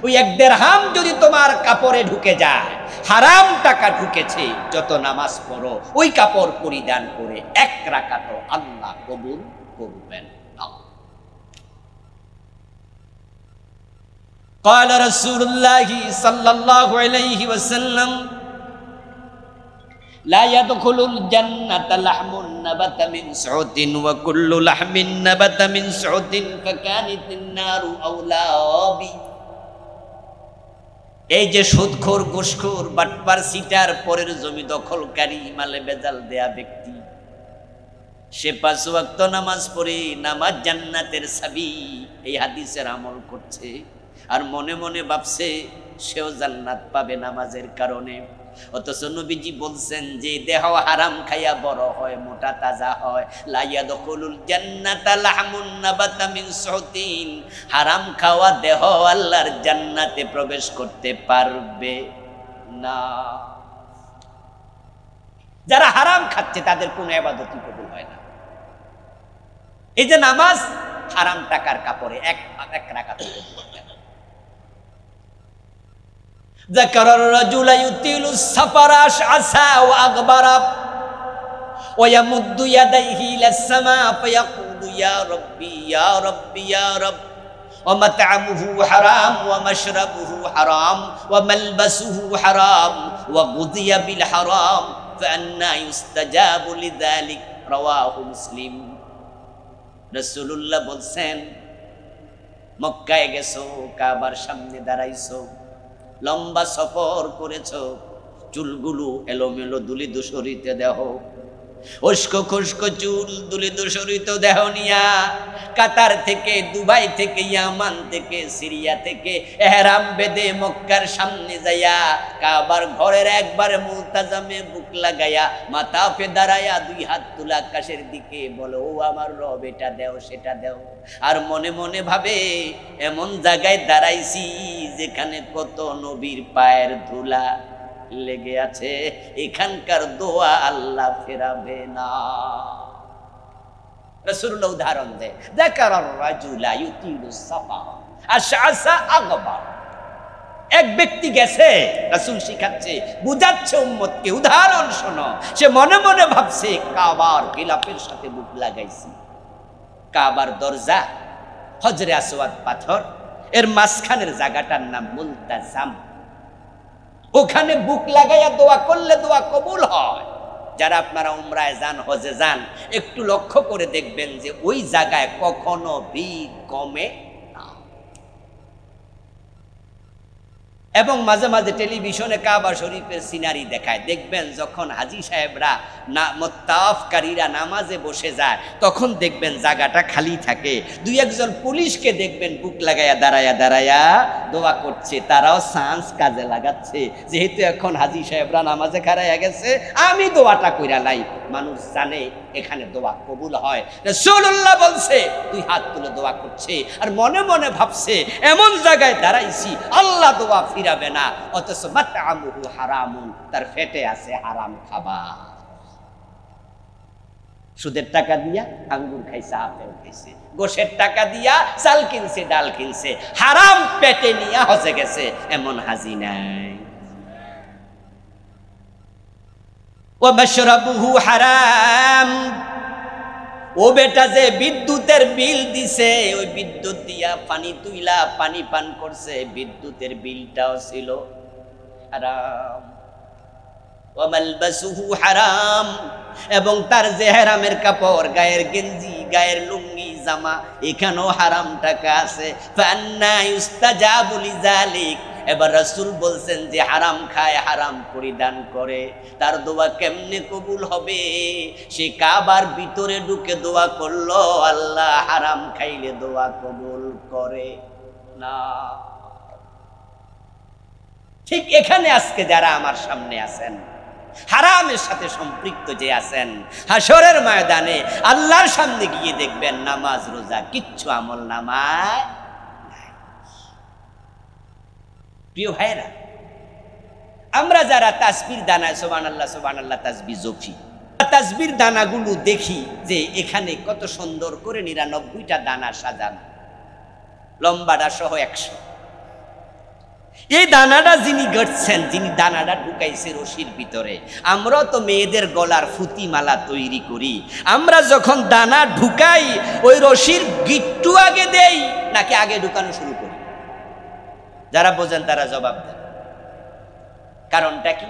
ওই 1 দিরহাম যদি তোমার কাপড়ে ঢুকে যায়, হারাম টাকা ঢুকেছে, যত নামাজ পড়ো ওই কাপড় পরিধান করে 1 রাকাত আল্লাহ কবুল করবেন না। قال رسول الله صلى الله عليه وسلم لا يدخل الجنة لحم نبت من سعود وكل لحم نبت من سعود فكانت النار أولى بي। এই যে সুদখোর, ঘুষখোর, বাটপার, সিটার, পরের জমি দখলকারী, মালে বেজাল দেয়া ব্যক্তি, সে 5 ওয়াক্ত নামাজ পড়ে নামাজ জান্নাতের চাবি, এই হাদিসের আমল করছে, আর মনে মনে ভাবছে সেও জান্নাত পাবে নামাজের কারণে। অথচ নবীজি বলছেন যে দেহ হারাম খাইয়া বড় হয়, মোটা তাজা হয়, লা ইয়াদখুলুল জান্নাতা লাহমুন নাবাতা মিন সুতিন, হারাম খাওয়া দেহ আল্লাহর জান্নাতে প্রবেশ করতে পারবে না। যারা হারাম খাচ্ছে তাদের কোনো ইবাদতই কবুল হয় না। এই যে নামাজ, হারাম টাকার কাপড়ে 1 রাকাত পড়বে। ذكر الرجل يطيل السفر أشعثا وأغبر ويمد يديه إلى السماء فيقول يا ربي يا ربي يا رب ومطعمه حرام ومشربه حرام وملبسه حرام وغذي بالحرام فأنى يستجاب لذلك رواه مسلم। রাসূলুল্লাহ বলছেন, মক্কায় গেছো, কাবার সামনে দাঁড়াইছো, লম্বা সফর করেছো, চুলগুলো এলোমেলো দুলি দূষরিত দেহ, উস্কো খুস্কো চুল দুলি দূষরিত দেহ নিয়া কাতার থেকে, দুবাই থেকে, ইয়ামান থেকে, সিরিয়া থেকে এহরাম বেঁধে মক্কার সামনে যাইয়া কাবার ঘরের একবারে মুলতাজামে বুক লাগাইয়া মাথা পে দাঁড়াইয়া 2 হাত তুলা আকাশের দিকে বলো, ও আমার রব এটা দেও সেটা দেও, আর মনে মনে ভাবে এমন জায়গায় দাঁড়াইছি যেখানে কত নবীর পায়ের ধুলা লেগে আছে, এখানকার দোয়া আল্লাহ ফেরাবে না। রাসূলুল্লাহ উদাহরণ দেয়, যাকারার রাজুলা ইউতিলুস সাফার আশআসা আগবার, এক ব্যক্তি গেছে, রাসূল শিখাচ্ছে, বুঝাচ্ছে উম্মতকে, উদাহরণ শোনো। সে মনে মনে ভাবছে কাবার গিলাফের সাথে বুক লাগাইছি, কাবার দরজা হজরে আসওয়াদ পাথর, এর মাঝখানের জায়গাটার নাম মুলতাজাম, ওখানে বুক লাগাইয়া দোয়া করলে দোয়া কবুল হয়। যারা আপনারা উমরায় যান, হজে যান, একটু লক্ষ্য করে দেখবেন যে ওই জায়গায় কখনো ভিড় কমে না। এবং মাঝে মাঝে টেলিভিশনে কাবা শরীফের সিনারি দেখায়, দেখবেন যখন হাজী সাহেবরা মুত্তাওয়াফকারীরা নামাজে বসে যায়, তখন দেখবেন জায়গাটা খালি থাকে, 2-1 পুলিশকে দেখবেন বুক লাগাইয়া দাঁড়ায়া দাঁড়ায়া দোয়া করছে, তারাও চান্স কাজে লাগাচ্ছে, যেহেতু এখন হাজী সাহেবরা নামাজে খাড়াইয়া গেছে, আমি দোয়াটা কইরা লাই, মানুষ জানে এখানে দোয়া কবুল হয়। রাসূলুল্লাহ বলছে 2 হাত তুলে দোয়া করছে, আর মনে মনে ভাবছে এমন জায়গায় দাঁড়াইছি আল্লাহ দোয়া ফিরাবে না, অথচ মাতআমুহু হারামুন, তার পেটে আছে হারাম খাবার। সুদের টাকা দিয়া আঙ্গুর খাইছে, আপেল খাইছে, গোশের টাকা দিয়া চাল কিনছে, ডাল কিনছে, হারাম পেটে নিয়ে হজে গেছে, এমন হাজি নাই। ওয়া মাশরাবুহু হারাম, ও বেটা যে বিদ্যুতের বিল দিছে, ওই বিদ্যুৎ দিয়া পানি তুইলা পানি পান করছে, বিদ্যুতের বিলটাও ছিল হারাম। ওয়া মালবাসুহু হারাম, এবং তার যে হারামের কাপড়, গায়ের গেঞ্জি, গায়ের লুঙ্গি, জামা, এখানেও হারাম টাকা আছে। ফান্না ইউস্তাজাবু লিযালিক, এবার রাসূল বলছেন যে হারাম খায়, হারাম পরিধান করে, তার দোয়া কেমনে কবুল হবে? সে কাবার ভিতরে ঢুকে দোয়া করলো, আল্লাহ হারাম খাইলে দোয়া কবুল করে না। ঠিক এখানে আজকে যারা আমার সামনে আছেন, হারামের সাথে সম্পৃক্ত যে আছেন, হাসরের ময়দানে আল্লাহর সামনে গিয়ে দেখবেন নামাজ রোজা কিচ্ছু আমল নামায় নাই। প্রিয় ভাইরা, আমরা যারা তাসবির দানায় সুবহানাল্লাহ সুবহানাল্লাহ তাসবিহ জপি, তাসবির দানাগুলো দেখি যে এখানে কত সুন্দর করে 99টা দানা সাজানো, লম্বাটা সহ 100। এই দানাটা যিনি গড়ছেন, যিনি দানাটা ঢুকাইছে রশির ভিতরে, আমরা তো মেয়েদের গলার ফুতিমালা তৈরি করি, আমরা যখন দানা ঢুকাই ওই রশির গিট্টু আগে দেই নাকি আগে ঢুকানো শুরু করি? যারা বোঝেন তারা জবাব দেন। কারণটা কি?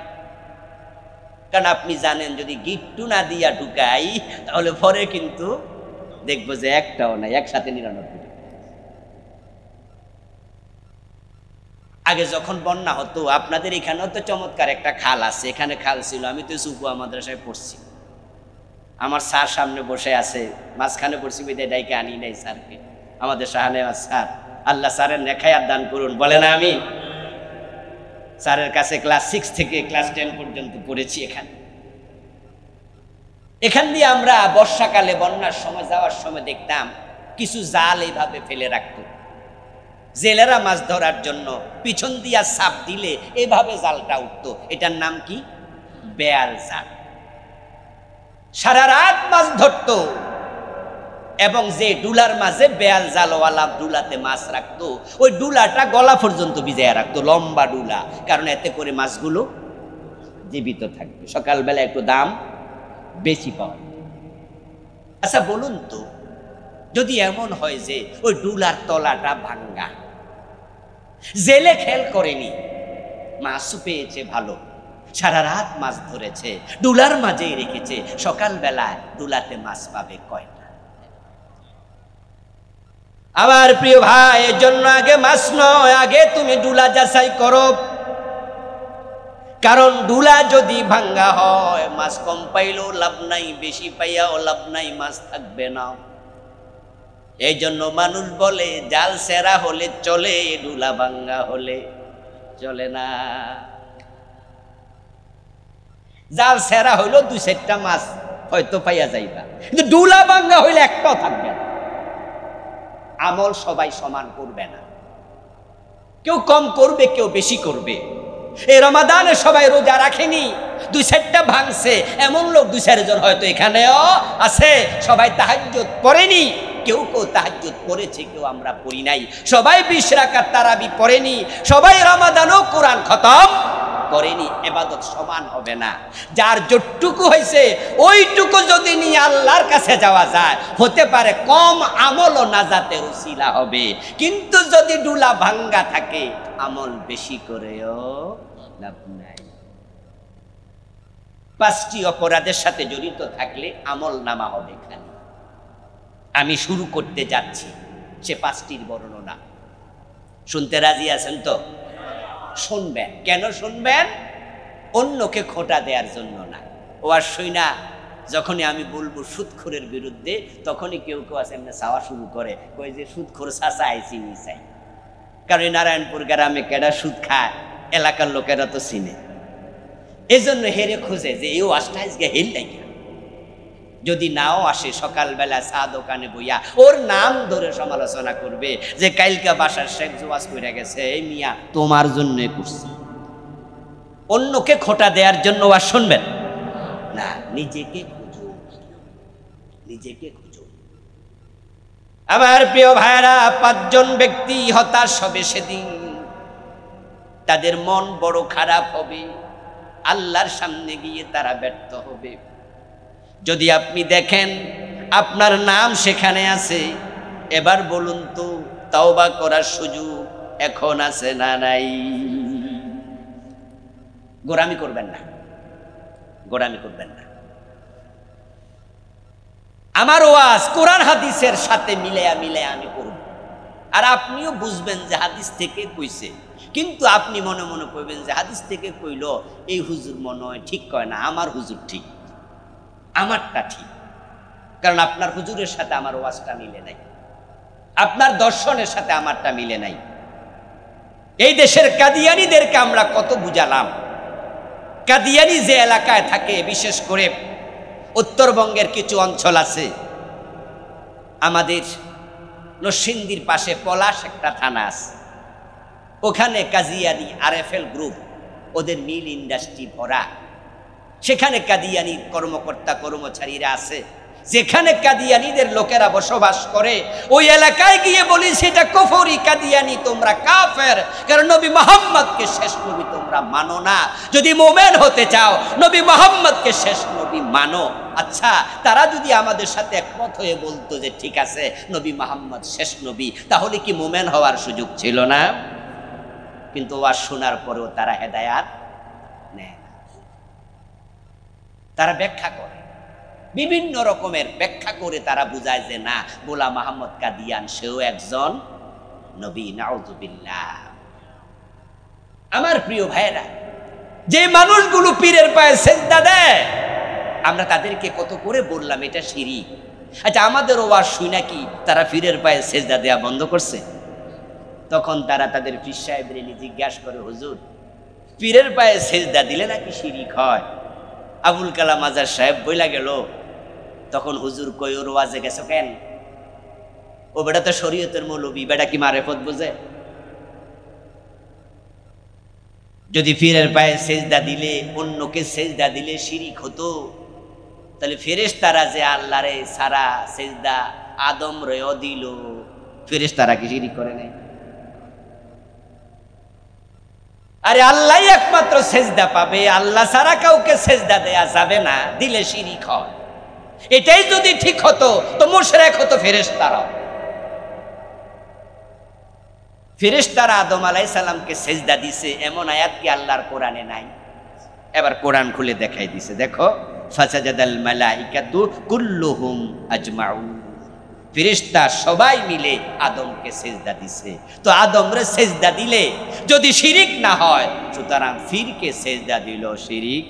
কারণ আপনি জানেন যদি গিট্টু না দিয়া ঢুকাই তাহলে পরে কিন্তু দেখবো যে একটাও নাই, একসাথে 99। আগে যখন বন্যা হতো, আপনাদের এখানেও তো চমৎকার একটা খাল আছে, এখানে খাল ছিল, আমি তো সুপুয়া মাদ্রাসায় পড়ছি, আমার স্যার সামনে বসে আছে, মাঝখানে পড়ছি বিদায় ডাইকে আনি নাই স্যারকে, আমাদের শাহানে স্যার, আল্লাহ স্যারের নেখায়াত দান করুন, বলে না আমি স্যারের কাছে ক্লাস 6 থেকে ক্লাস 10 পর্যন্ত পড়েছি। এখান দিয়ে আমরা বর্ষাকালে বন্যার সময় যাওয়ার সময় দেখতাম কিছু জাল এইভাবে ফেলে রাখতো, জেলেরা মাছ ধরার জন্য পিছন দিয়া চাপ দিলে এভাবে জালটা উঠতো। এটার নাম কি? বেয়াল জাল। সারা রাত মাছ ধরতো এবং যে ডুলার মাঝে বেয়াল জালওয়ালা ডুলাতে মাছ রাখতো, ওই ডুলাটা গলা পর্যন্ত ভিজাইয়া রাখতো, লম্বা ডুলা, কারণ এতে করে মাছগুলো জীবিত থাকবে, সকালবেলা একটু দাম বেশি পাওয়া। আচ্ছা বলুন তো, যদি এমন হয় যে ওই ডুলার তলাটা ভাঙ্গা, জেলে খেল করেনি, মাছ পেয়েছে ভালো, সারা রাত মাছ ধরেছে, ডুলার মাঝেই রেখেছে, সকালবেলায় ডুলাতে মাছ পাবে কয়টা? আমার প্রিয় ভাই, এর জন্য আগে মাছ নয়, আগে তুমি ডুলা যাচাই করো, কারণ ডুলা যদি ভাঙ্গা হয় মাছ কম পাইলেও লাভ নাই, বেশি পাইয়াও লাভ নাই, মাছ থাকবে না। এই জন্য মানুষ বলে জাল সেরা হলে চলে, ডুলা ভাঙ্গা হলে চলে না। জাল সেরা হইলো 2-4টা মাছ হয়তো পাইয়া যাইবা, কিন্তু ডুলা ভাঙ্গা হইলে একটাও থাকবে না। আমল সবাই সমান করবে না, কেউ কম করবে, কেউ বেশি করবে। এই রমাদানে সবাই রোজা রাখেনি, 2-4টা ভাঙছে, এমন লোক 2-4 জন হয়তো এখানেও আছে, সবাই তাহাজ্জুদ পড়েনি, কেউ কেউ তাহাজ্জুদ পড়েছে, কেউ আমরা পড়ি নাই, সবাই 20 রাকাত তারাবি পড়েনি, সবাই রমাদানও কোরআন খতম করেনি। ইবাদত সমান হবে না, যার যতটুকু হয়েছে ওইটুকু যদি নিয়ে আল্লাহর কাছে যাওয়া যায়, হতে পারে কম আমল ও নাজাতের উসিলা হবে, কিন্তু যদি ডুলা ভাঙ্গা থাকে আমল বেশি করেও লাভ নাই। 5টি অপরাধের সাথে জড়িত থাকলে আমল নামা হবে খালি। আমি শুরু করতে যাচ্ছি সে 5টির বর্ণনা, শুনতে রাজি আছেন তো? শুনবেন। কেন শুনবেন? অন্যকে খোঁটা দেওয়ার জন্য না। ও আর শুইনা যখনই আমি বলবো সুদখোরের বিরুদ্ধে, তখনই কেউ কেউ আছে এমনি চাওয়া শুরু করে, কই যে সুদখোর চাচা আইসি নি চাই, কারণ নারায়ণপুর গ্রামে কেডা সুদ খায় এলাকার লোকেরা তো চিনে, এই জন্য হেরে খুঁজে যে এও আসটা আজকে হেল লাগে, যদি নাও আসে সকালবেলা চা দোকানে বইয়া ওর নাম ধরে সমালোচনা করবে যে কালকা বাসার শেখ জোয়াজ করে গেছে, এই মিয়া তোমার জন্য করছি। অন্যকে খোঁটা দেওয়ার জন্য আর শুনবেন না, নিজেকে খুঁজুন, নিজেকে খুঁজুন। আমার প্রিয় ভাইরা, 5 জন ব্যক্তি হতাশ হবে সেদিন, তাদের মন বড় খারাপ হবে, আল্লাহর সামনে গিয়ে তারা ব্যর্থ হবে। যদি আপনি দেখেন আপনার নাম সেখানে আছে, এবার বলুন তো তওবা করার সুযোগ এখন আছে না নাই? গোরামি করবেন না, গোরামি করবেন না। আমার ওয়াজ কোরআন হাদিসের সাথে মিলায়া মিলায়া আমি করব। আর আপনিও বুঝবেন যে হাদিস থেকে কইছে, কিন্তু আপনি মনে মনে কইবেন যে হাদিস থেকে কইল এই হুজুর মনে হয় ঠিক কয় না, আমার হুজুর ঠিক, আমারটা ঠিক। কারণ আপনার হুজুরের সাথে আমার ওয়াজটা মিলে নাই, আপনার দর্শনের সাথে আমারটা মিলে নাই। এই দেশের কাদিয়ানীদেরকে আমরা কত বুঝালাম। কাদিয়ানী যে এলাকায় থাকে, বিশেষ করে উত্তরবঙ্গের কিছু অঞ্চল আছে, আমাদের নরসিংদীর পাশে পলাশ একটা থানা আছে, ওখানে কাদিয়ানী আরএফএল গ্রুপ, ওদের মিল ইন্ডাস্ট্রি ভরা। সেখানে কাদিয়ানী কর্মকর্তা কর্মচারীরা আছে। যেখানে কাদিয়ানীদের লোকেরা বসবাস করে, ওই এলাকায় গিয়ে বলি সেটা কুফরি, কাদিয়ানী তোমরা কাফের, কারণ নবী মুহাম্মদকে শেষ নবী তোমরা মানো না। যদি মোমেন হতে চাও নবী মুহাম্মদকে শেষ নবী মানো। আচ্ছা, তারা যদি আমাদের সাথে একমত হয়ে বলতো যে ঠিক আছে নবী মুহাম্মদ শেষ নবী, তাহলে কি মোমেন হওয়ার সুযোগ ছিল না? কিন্তু ওয়াজ শোনার পরেও তারা হেদায়াত নেয় না। তারা ব্যাখ্যা করে, বিভিন্ন রকমের ব্যাখ্যা করে তারা বুঝায় যে না, গোলাম মোহাম্মদ কাদিয়ান সেও একজন নবী। নাউযুবিল্লাহ। আমার প্রিয় ভাইয়েরা, যে মানুষগুলো পীরের পায়ে সেজদা দেয়, আমরা তাদেরকে কত করে বললাম এটা শিরক। আচ্ছা, আমাদের ওয়াজ শুনে কি তারা পীরের পায়ে সেজদা দেয়া বন্ধ করছে? তখন তারা তাদের পীর সাহেবের জিজ্ঞাসা করে, হুজুর পীরের পায়ে সেজদা দিলে নাকি শিরক হয়? আবুল কালাম আজাদ সাহেব বইলা গেল। তখন হুজুর কই, ওর ওয়াজে গেছো কেন? ও বেটা তো শরীয়তের মৌলবী, বেটা কি মারেফত বোঝে? যদি পীরের পায়ে সেজদা দিলে, অন্যকে সেজদা দিলে শিরক হতো, তাহলে ফেরেশতারা যে আল্লাহরে সারা সেজদা আদম রেও দিল, ফেরেশতারা কি শিরক করে নাই? আরে আল্লাহ একমাত্র সেজদা পাবে, আল্লাহ ছাড়া কাউকে সেজদা দেয়া যাবে না, দিলে শিরক হয়। এটাই যদি ঠিক হতো তো মুশরিক হতো ফেরেশতারা। ফেরেশতারা আদম আলাইহিস সালামকে সেজদা দিছে, এমন আয়াত কি আল্লাহর কোরআনে নাই? এবার কোরআন খুলে দেখাই দিছে, দেখো, ফাসাজাদাল মালাইকাতু কুল্লুহুম আজমাউন। ফেরেশতা সবাই মিলে আদমকে সেজদা দিছে। তো আদমরে সেজদা দিলে যদি শিরিক না হয়, সুতরাং ফিরকে সেজদা দিল শিরিক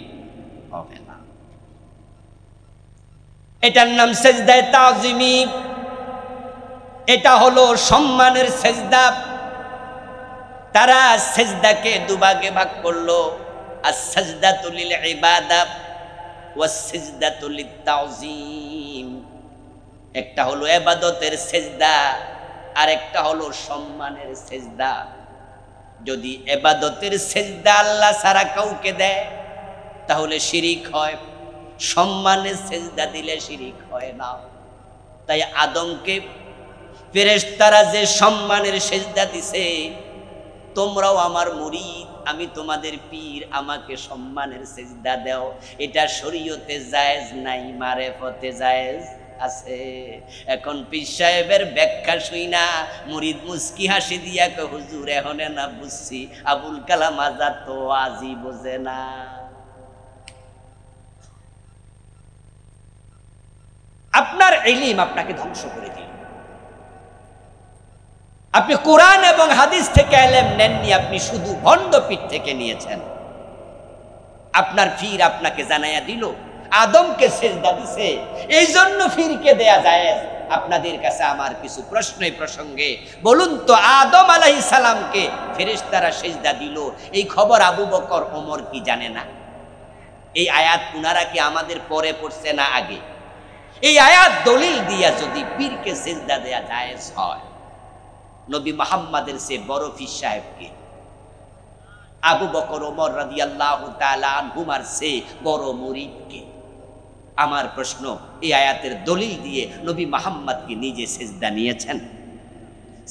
হবে না। এটার নাম সেজদায়ে তাজিমি। এটা হলো সম্মানের সেজদা। তারা সেজদাকে দুভাগে ভাগ করলো, আস-সাজদাতু লিল ইবাদাত ওয়াস-সাজদাতু লিত-তাযীম। একটা হলো ইবাদতের সেজদা, আর একটা হলো সম্মানের সেজদা। যদি ইবাদতের সেজদা আল্লাহ ছাড়া কাউকে দেয় তাহলে শিরিক হয়, সম্মানের সেজদা দিলে শিরিক হয় না। তাই আদমকে ফেরেশতারা যে সম্মানের সেজদা দিছে, তোমরাও আমার মুরিদ, আমি তোমাদের পীর, আমাকে সম্মানের সেজদা দাও, এটা শরীয়তে জায়েজ নাই, মারেফতে জায়েজ আছে। এখন পীর সাহেবের ব্যাখ্যা শুইনা মুরিদ মুস্কি হাসি দিয়া কয়, হুজুর এখনে না বুঝছি, আবুল কালাম আজাদ তো আজই বোঝে না। আপনার ইলম আপনাকে ধ্বংস করে দিল। আপনি কোরআন এবং হাদিস থেকে ইলম নেননি, আপনি শুধু ভণ্ডপীঠ থেকে নিয়েছেন। আপনার পীর আপনাকে জানাইয়া দিল আদমকে সেজদা দিছে, এই জন্য পীরকে দেয়া যায়। আপনাদের কাছে আমার কিছু প্রশ্ন এই প্রসঙ্গে, বলুন তো, আদম আলাইহিস সালামকে ফেরেশতারা সেজদা দিল, এই খবর আবু বকর ওমর কি জানে না? এই আয়াত উনারা কি আমাদের পরে পড়ছে না আগে? এই আয়াত দলিল দিয়া যদি পীরকে সেজদা দেয়া জায়েজ হয়, নবী মুহাম্মাদের সে বড় পীর সাহেবকে, আবু বকর ওমর রাদিয়াল্লাহু তাআলা আনহুমার সে বড় মুরিদকে, আমার প্রশ্ন, এই আয়াতের দলিল দিয়ে নবী মুহাম্মদ কি নিজে সেজদা নিয়েছেন?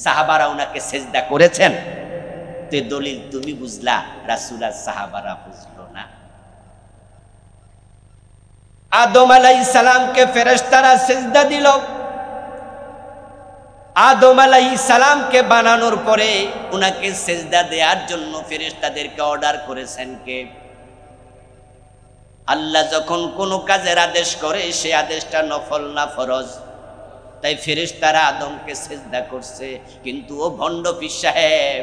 সাহাবারা ওনাকে সেজদা করেছেন? তে দলিল তুমি বুঝলা, রাসূল আর সাহাবারা বুঝলো না। আদম আলাইহিস সালামকে ফেরেশতারা সেজদা দিল। আদম আলাইহিস সালামকে বানানোর পরে উনাকে সেজদা দেওয়ার জন্য ফেরেশতাদেরকে অর্ডার করেছেন কে? আল্লাহ যখন কোনো কাজের আদেশ করে সে আদেশটা নফল না ফরজ। তাই ফেরেশতারা আদমকে সেজদা করছে, কিন্তু ও ভণ্ড পীর সাহেব,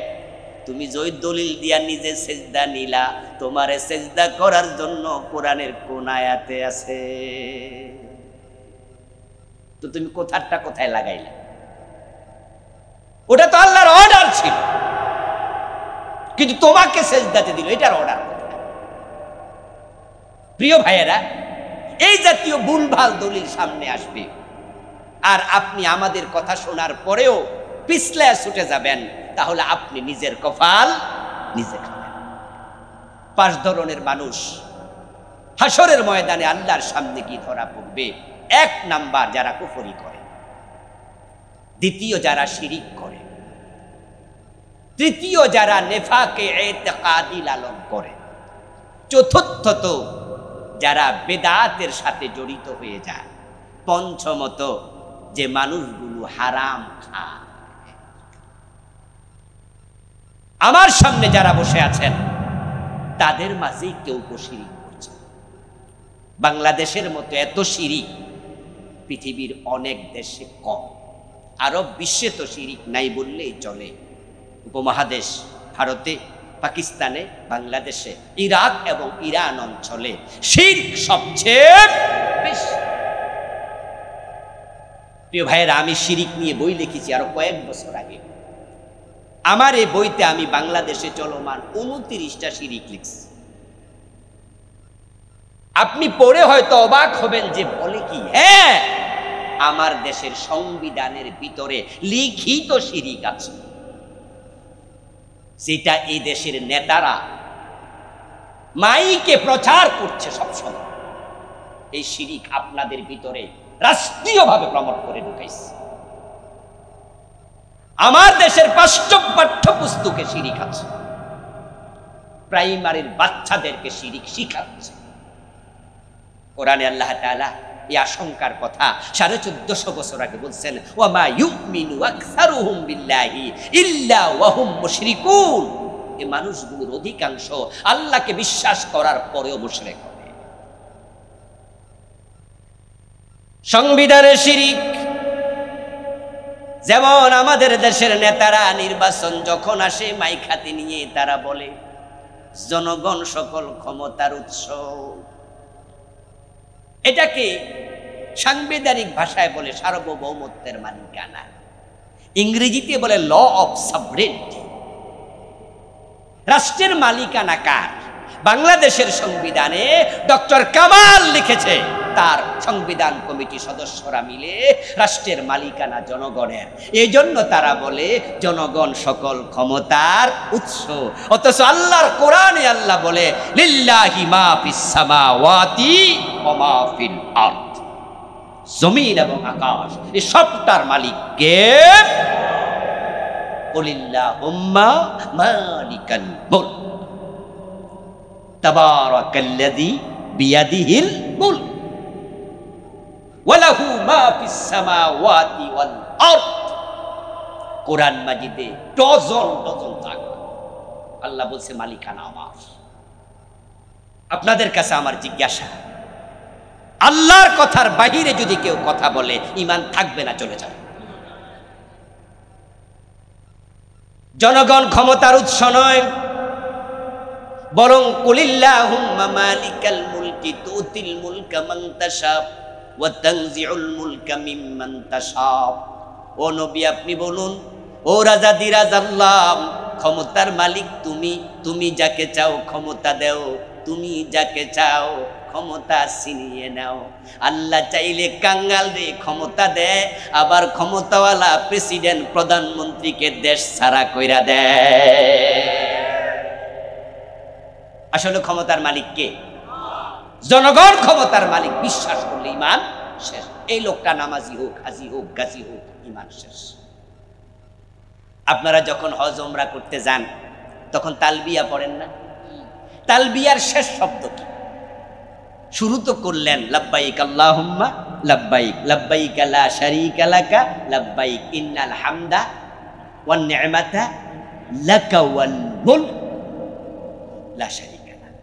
তুমি যে দলিল দিয়া নিজে সেজদা নিলা, তোমারে সেজদা করার জন্য কোরআনের কোন আয়াতে আছে? তো তুমি কোথারটা কোথায় লাগাইলা? ওটা তো আল্লাহর অর্ডার ছিল, কিন্তু তোমাকে সেজদাতে দিল, এটার অর্ডার কোথায়? প্রিয় ভাইয়েরা, এই জাতীয় ভুলভাল দলিল সামনে আসবে, আর আপনি আমাদের কথা শোনার পরেও পিছলায় ছুটে যাবেন, তাহলে আপনি নিজের কপাল নিজে খাবেন। 5 ধরনের মানুষ হাসরের ময়দানে আল্লাহর সামনে কি ধরা পড়বে। 1 নাম্বার, যারা কুফরি করে। 2, যারা শিরিক করে। 3, যারা নেফাকে ইতিকাদি লালন করে। 4, যারা বেদাতের সাথে জড়িত হয়ে যায়। 5, যে মানুষগুলো হারাম খায়। আমার সামনে যারা বসে আছেন তাদের মাঝেই কেউ শিরিক করছে। বাংলাদেশের মতো এত শিরিক পৃথিবীর অনেক দেশে কম। আরব বিশ্বে তো শিরিক নাই বললেই চলে। উপমহাদেশ ভারতে, পাকিস্তানে, বাংলাদেশে, ইরাক এবং ইরান অঞ্চলে শিরক সবচেয়ে বেশি। প্রিয় ভাইয়েরা, আমি শিরিক নিয়ে বই লিখেছি আরো কয়েক বছর আগে। আমার এই বইতে আমি বাংলাদেশে চলমান 29টা শিরিক লিখছি। আপনি পড়ে হয়তো অবাক হবেন যে বলে কি, হ্যাঁ, আমার দেশের সংবিধানের ভিতরে লিখিত শিরিক আছে, যেটা এই দেশের নেতারা মাইকে প্রচার করছে সবসময়। এই শিরিক আপনাদের ভিতরে রাষ্ট্রীয়ভাবে প্রমোট করে ঢুকাইছে। আমার দেশের পাঠ্যপুস্তকে শিরিক আছে, প্রাইমারির বাচ্চাদেরকে শিরিক শিখাচ্ছে। কোরআনে আল্লাহ তাআলা এই আশঙ্কার কথা 1450 বছর আগে বলছেন, ওয়ামা ইউমিনু আকসারুহুম বিল্লাহি ইল্লা ওয়া হুম মুশরিকুন। এই মানুষগুলোর অধিকাংশ আল্লাহকে বিশ্বাস করার পরেও মুশরিক হবে। সংবিধানের শিরিক, যেমন আমাদের দেশের নেতারা নির্বাচন যখন আসে মাইক হাতে নিয়ে তারা বলে জনগণ সকল ক্ষমতার উৎস। এটাকে সাংবিধানিক ভাষায় বলে সার্বভৌমত্বের মালিকানা, ইংরেজিতে বলে ল অফ সভরেনিটি। রাষ্ট্রের মালিকানা কার? বাংলাদেশের সংবিধানে ডক্টর কামাল লিখেছে, তার সংবিধান কমিটি সদস্যরা মিলে রাষ্ট্রের মালিকানা জনগণের। এই জন্য তারা বলে জনগণ সকল ক্ষমতার উৎস। অথচ আল্লাহর কোরআনে আল্লাহ বলে লিল্লাহি মা ফিস সামাওয়াতি ওয়া মা ফিল আরদ। জমিন এবং আকাশ এই সবটার মালিক কে? কুলিল্লাহুম্মা মালিকাল মুলক তাবারাকাল্লাযী বিয়াদিহিল মুলক ওয়া লাহু মা ফিস সামাওয়াতি ওয়াল আরদ। কোরআন মাজিদে ডজন ডজন জায়গা আল্লাহ বলছে মালিকানা আমার। আপনাদের কাছে আমার জিজ্ঞাসা, আল্লাহর কথার বাহিরে যদি কেউ কথা বলে ঈমান থাকবে না, চলে যাবে। জনগণ ক্ষমতার উৎস নয়, বরং কুলিল্লাহুম্মা মালিকাল মুলকি তুতিল মুলকা মান তাশা ওয়া তানজিউল মুলকা মিম্মান তাশা। ও নবী, আপনি বলুন, ও রাজা দিরাজ আল্লাহ, ক্ষমতার মালিক তুমি, তুমি যাকে চাও ক্ষমতা দাও, তুমি যাকে চাও ক্ষমতা ছিনিয়ে নাও। আল্লাহ চাইলে কাঙ্গাল রে ক্ষমতা দেয়, আবার ক্ষমতাওয়ালা প্রেসিডেন্ট প্রধানমন্ত্রীকে দেশ ছাড়া কইরা দেয়। আসলে ক্ষমতার মালিক কে? জনগণ ক্ষমতার মালিক। বিশ্বাস করলে ঈমান শেষ। এই লোকটা নামাজি হোক, হাজি হোক, গাজী হোক, ঈমান শেষ। আপনারা যখন হজ ওমরা করতে যান তখন তালবিয়া পড়েন না? তালবিয়ার শেষ শব্দ কি? শুরু তো করলেন লাব্বাইক আল্লাহুম্মা লাব্বাইক, লাব্বাইক লা শারীকা লাকা লাব্বাইক, ইন্নাল হামদা ওয়ান নি'মাতা লাকা ওয়াল মুলক লা শারীকা লাক।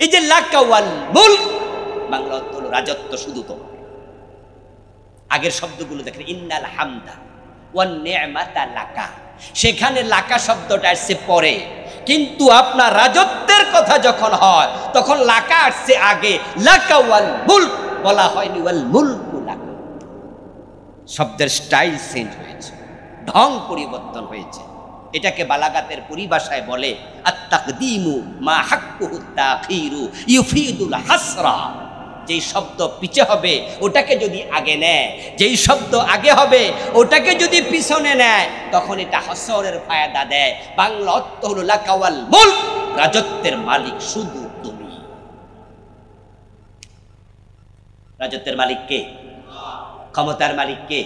এই যে লাকা ওয়াল মুলক, বাংলা অর্থ হলো রাজত্ব শুধু তোমার। আগের শব্দগুলো দেখেন, ইন্নাল হামদা ওয়ান নি'মাতা লাকা, সেখানে লাকা শব্দটা আসছে পরে, কিন্তু আপনার রাজত্বের কথা যখন হয় তখন লাকা আসছে আগে। লাকা ওয়াল মুলক বলা হয়নি ওয়াল মুলকু লাকা। শব্দের স্টাইল চেঞ্জ হয়েছে, ঢং পরিবর্তন হয়েছে। এটাকে বালাগাতের পরিভাষায় বলে আত-তাকদীমু মা হাক্কুহু তাখিরু ইউফিদুল হাসরা। যেই শব্দ পিছে হবে ওটাকে যদি আগে নেয়, যেই শব্দ আগে হবে ওটাকে যদি পিছনে নেয়, তখন এটা হসরের ফায়দা দেয়। বাংলা অর্থ হলো লাকা ওয়াল মুলক, রাজত্বের মালিক শুধু তুমি। রাজত্বের মালিক কে? ক্ষমতার মালিক কে?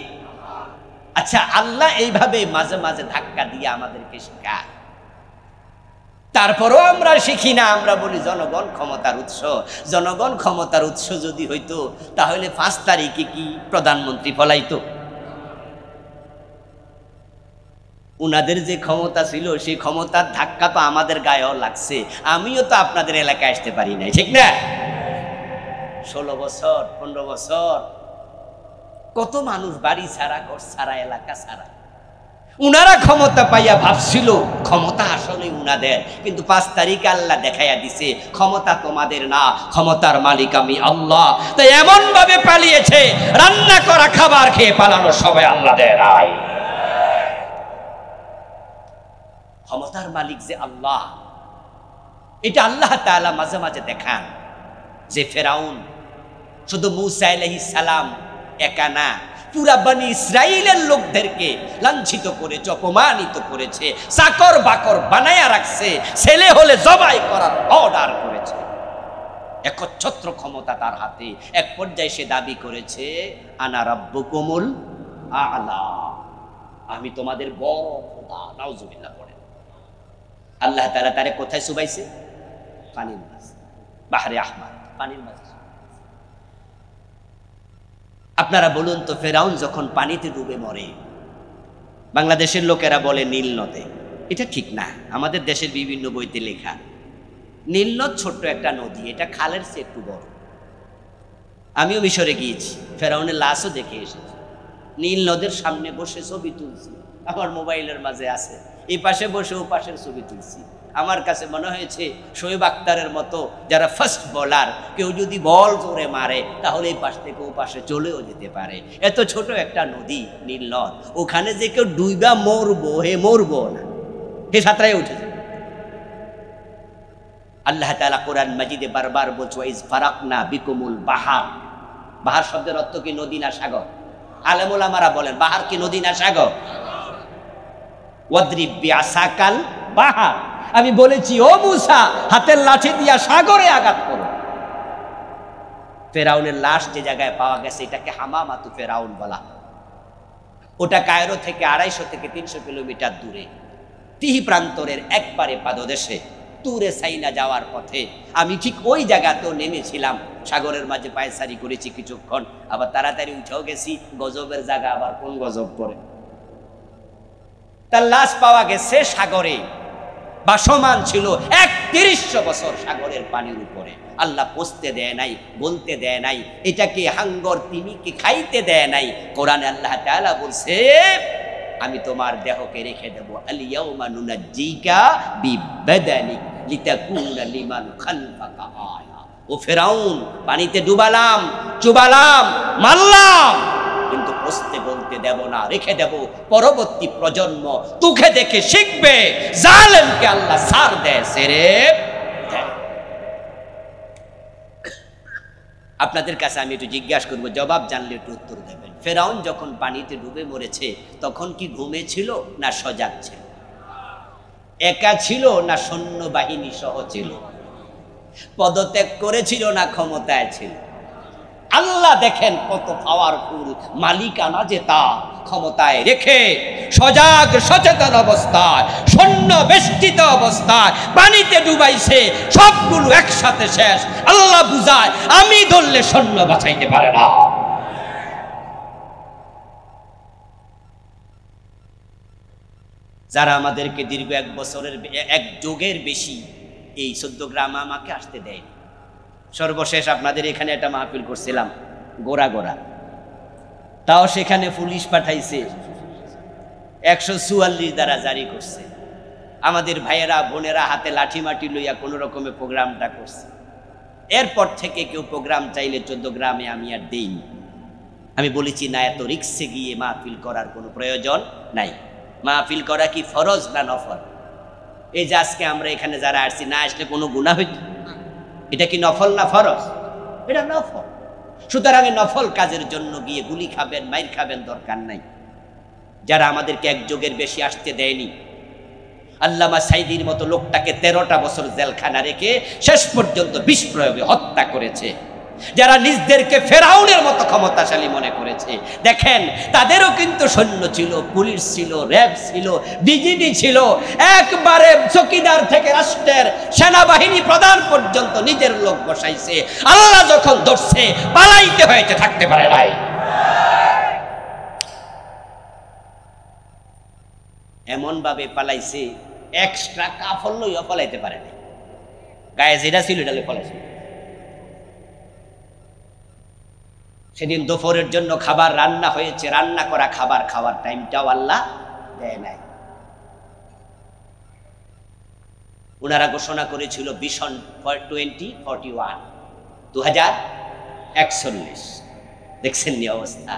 আচ্ছা, আল্লাহ এইভাবে মাঝে মাঝে ধাক্কা দিয়ে আমাদেরকে শেখায়, তারপরও আমরা শিখি না। আমরা বলি জনগণ ক্ষমতার উৎস। জনগণ ক্ষমতার উৎস যদি হইতো তাহলে 5 তারিখে কি প্রধানমন্ত্রী ফলাইতো? উনাদের যে ক্ষমতা ছিল সেই ক্ষমতার ধাক্কা তো আমাদের গায়েও লাগছে। আমিও তো আপনাদের এলাকায় আসতে পারি নাই, ঠিক না? 16 বছর 15 বছর কত মানুষ বাড়ি ছাড়া, ঘর ছাড়া, এলাকা ছাড়া। উনারা ক্ষমতা পাইয়া ভাবছিল ক্ষমতা আসলে উনাদের, কিন্তু 5 তারিখে আল্লাহ দেখাইয়া দিছে ক্ষমতা তোমাদের না, ক্ষমতার মালিক আমি আল্লাহ। তাই এমন ভাবে পালিয়েছে, রান্না করা খাবার খেয়ে পালানোর সবাই আল্লাহদের নাই। ক্ষমতার মালিক যে আল্লাহ, এটা আল্লাহ তাআলা মাঝে মাঝে দেখান। যে ফেরাউন শুধু মূসা আলাইহিস সালাম একা না, পুরা বনি ইসরাইলের লোকদেরকে লাঞ্ছিত করেছে, অপমানিত করেছে, চাকর বাকর বানায়া রাখছে, ছেলে হলে জবাই করার অর্ডার করেছে। একচ্ছত্র ক্ষমতা তার হাতে। এক পর্যায়ে সে দাবি করেছে আনা রাব্বুকুমুল আ'লা, আমি তোমাদের বড় খোদা। নাউজুবিল্লাহ পড়ে। আল্লাহ তাআলা তারে কোথায় চুবাইছে? পানির মাঝে, বাহরে আহমার, পানির মাঝে। আপনারা বলুন তো, ফেরাউন যখন পানিতে ডুবে মরে, বাংলাদেশের লোকেরা বলে নীল নদে। এটা ঠিক না। আমাদের দেশের বিভিন্ন বইতে লেখা নীল নদ ছোট্ট একটা নদী, এটা খালের চেয়ে একটু বড়। আমিও মিশরে গিয়েছি, ফেরাউনের লাশও দেখে এসেছি। নীল নদের সামনে বসে ছবি তুলছি, আমার মোবাইলের মাঝে আছে। এই পাশে বসে ও পাশের ছবি তুলছি। আমার কাছে মনে হয়েছে শোয়েব আক্তারের মতো যারা ফাস্ট বোলার, কেউ যদি বল জোরে মারে তাহলে এই পাশ থেকে ও পাশে চলেও যেতে পারে। এত ছোট একটা নদী নীল নদ, ওখানে যে কেউ ডুইবা মরবো, হে মরবো না, হে সাঁতরায় উঠেছে। আল্লাহ তাআলা কোরআন মাজিদে বারবার বলছে ওয়াইজ ফারাকনা বিকুমুল বাহার। বাহার শব্দের অর্থ কি নদী না সাগর? আলেম ওলামারা বলেন বাহার কি নদী না সাগর? ওয়াদরিব বিআসাকাল বাহার, আমি বলেছি ও মূসা হাতের লাঠি দিয়া সাগরে আঘাত করো। ফেরাউনের লাশ যে জায়গায় পাওয়া গেছে এটাকে হামামাতু ফেরাউন বলা। ওটা কায়রো থেকে 250 থেকে 300 কিলোমিটার দূরে, তিহি প্রান্তরের একবারে পাদদেশে, তুরে সাইনা যাওয়ার পথে। আমি ঠিক ওই জায়গাতেও নেমেছিলাম, সাগরের মাঝে পায়চারি করেছি কিছুক্ষণ, আবার তাড়াতাড়ি উঠেও গেছি। গজবের জায়গা আবার কোন গজব পড়ে। তার লাশ পাওয়া গেছে সাগরে, ভাসমান ছিল 3100 বছর সাগরের পানির উপরে। আল্লাহ পৌঁছতে দেয় নাই, বলতে দেয় নাই, এটাকে হাঙ্গর তিমিকে খাইতে দেয় নাই। কোরআনে আল্লাহ তাআলা বলছে আমি তোমার দেহকে রেখে দেব। আল ইয়াউমা নুনাজ্জিকা বিবাদানিক লিতাকুনা লিমান খালফাকা আয়া। ও ফেরাউন, পানিতে ডুবালাম, চুবালাম, মারলাম, কিন্তু পৌঁছতে বলতে দেব না, রেখে দেব। পরবর্তী প্রজন্ম তোকে দেখে শিখবে। জালেমকে আল্লাহ সার দেয়, সেরে দেয়। আপনাদের কাছে আমি একটু জিজ্ঞাসা করবো, জবাব জানলে একটু উত্তর দেবেন। ফেরাউন যখন পানিতে ডুবে মরেছে তখন কি ঘুমে ছিল না সজাগ ছিল? একা ছিল না সৈন্যবাহিনী সহ ছিল? পদত্যাগ করেছিল না ক্ষমতায় ছিল? আল্লাহ দেখেন কত পাওয়ারফুল, মালিকানা যে তার, ক্ষমতায় রেখে সজাগ সচেতন অবস্থায়, সৈন্য বেষ্টিত অবস্থায় পানিতে ডুবাইছে। সবগুলো একসাথে শেষ। আল্লাহ বুঝায় আমি ধরলে সৈন্য বাঁচাইতে পারে না। যারা আমাদেরকে দীর্ঘ 1 বছরের, 1 যুগের বেশি এই 14 গ্রামে আমাকে আসতে দেয়নি, সর্বশেষ আপনাদের এখানে একটা মাহফিল করছিলাম গোড়া গোড়া, তাও সেখানে পুলিশ পাঠাইছে, 144 দ্বারা জারি করছে। আমাদের ভাইয়েরা বোনেরা হাতে লাঠি মাটি লইয়া কোনো রকমের প্রোগ্রামটা করছে। এরপর থেকে কেউ প্রোগ্রাম চাইলে 14 গ্রামে আমি আর দেইনি। আমি বলেছি না, এত রিক্সে গিয়ে মাহফিল করার কোনো প্রয়োজন নাই। মাহফিল করা কি ফরজ না নফল? এই যে আজকে আমরা এখানে যারা আসছি, না আসলে কোনো গুনাহ হইত? এটা কি নফল না ফরজ? এটা নফল। সুতরাং নফল কাজের জন্য গিয়ে গুলি খাবেন, মাইর খাবেন দরকার নাই। যারা আমাদেরকে এক যুগের বেশি আসতে দেয়নি, আল্লামা সাইদির মতো লোকটাকে 13টা বছর জেলখানা রেখে শেষ পর্যন্ত বিষ প্রয়োগে হত্যা করেছে, যারা নিজদেরকে ফেরাউনের মতো ক্ষমতাশালী মনে করেছে, দেখেন তাদেরও কিন্তু সৈন্য ছিল, পুলিশ ছিল, র্যাব ছিল, বিজিবি ছিল, একবারে চকিদার থেকে রাষ্ট্রের সেনাবাহিনী প্রধান পর্যন্ত নিজের লোক বসাইছে। আল্লাহ যখন ধরছে পালাইতে হয়েছে, থাকতে পারে নাই। এমন ভাবে পালাইছে, এক্সট্রা কাফন লইয়া পলাইতে পারে না, গায়ে যেটা ছিল এটা পলাইছে। সেদিন দুপুরের জন্য খাবার রান্না হয়েছে, রান্না করা খাবার খাওয়ার টাইমটাও আল্লাহ দেয় নাই। ওনারা ঘোষণা করেছিল ভিশন 2041, 2041। দেখছেন নি অবস্থা?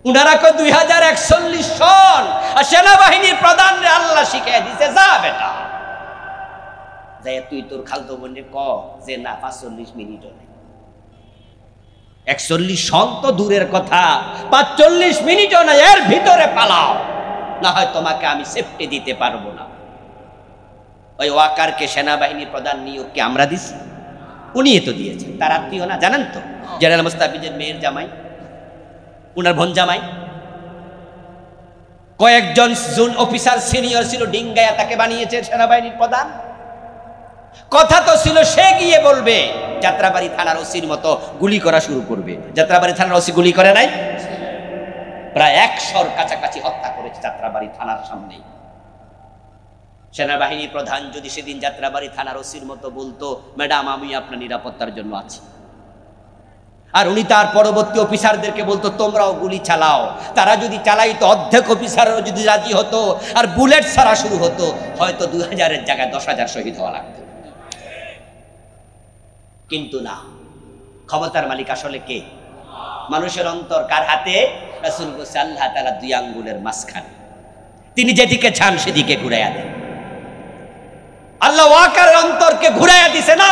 উনারা 2041 সন, আর সেনাবাহিনীর প্রধান আল্লাহ শিখিয়ে দিছে, যা বেটা যাই তুই তোর খালতো বোনে ক যে না 45 মিনিটও নেই। 41 সন তো দূরের কথা, 45 মিনিটও না, এর ভিতরে পালাও, না হয় তোমাকে আমি সেফটি দিতে পারবো না। ওই ওয়াকারকে সেনাবাহিনীর প্রধান নিয়োগকে আমরা দিছি? উনি তো দিয়েছেন, তার আত্মীয় না, জানেন তো, জেনারেল মুস্তাফিজের মেয়ের জামাই, উনার বোন জামাই। কয়েকজন জুন অফিসার সিনিয়র ছিল, ডিঙ্গায়া তাকে বানিয়েছে সেনাবাহিনীর প্রধান। কথা তো ছিল সে গিয়ে বলবে, যাত্রাবাড়ি থানার ওসির মতো গুলি করা শুরু করবে। যাত্রাবাড়ি থানার ওসি গুলি করে নাই? প্রায় 100-র কাছাকাছি হত্যা করেছে যাত্রাবাড়ি থানার সামনেই। সেনাবাহিনী প্রধান যদি সেদিন যাত্রাবাড়ি থানার ওসির মতো বলতো, ম্যাডাম আমি আপনার নিরাপত্তার জন্য আছি, আর উনি তার পরবর্তী অফিসারদেরকে বলতো তোমরাও গুলি চালাও, তারা যদি চালাইতো, অর্ধেক অফিসারও যদি রাজি হতো আর বুলেট ছাড়া শুরু হতো, হয়তো 2000-এর জায়গায় 10,000 শহীদ হওয়া লাগতো। কিন্তু না, ক্ষমতার মালিক আসলে কে? মানুষের অন্তর কার হাতে? রাসূল বলছে আল্লাহ তাআলা 2 আঙ্গুলের মাঝখানে, তিনি যেদিকে চান সেদিকে ঘুরাইয়া দেন। আল্লাহ ওয়াকারের অন্তরকে ঘুরাইয়া দিছে, না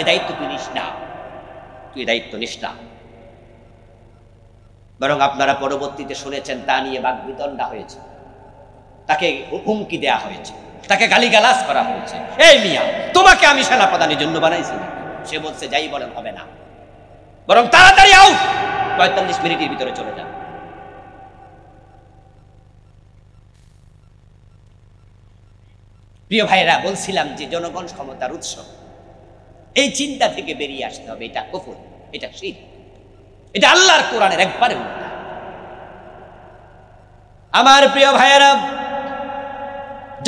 এ দায়িত্ব তুই নিস না, তুই দায়িত্ব নিস না। বরং আপনারা পরবর্তীতে শুনেছেন তা নিয়ে বাকবিতণ্ডা হয়েছে, তাকে হুমকি দেয়া হয়েছে, তাকে গালিগালাজ করা হয়েছে। এই মিয়া, তোমাকে আমি সেনাপ্রধানের জন্য বানাইছি? সে বলছে যাই বলেন হবে না, বরং তাড়াতাড়ি আউট, 45 মিনিটের ভিতরে চলে যান। প্রিয় ভাইরা, বলছিলাম যে জনগণ ক্ষমতার উৎস, এই চিন্তা থেকে বেরিয়ে আসতে হবে। এটা কুফর, এটা শিরক, এটা আল্লাহর কোরআনের একবারে উল্টা। আমার প্রিয় ভাইয়েরা,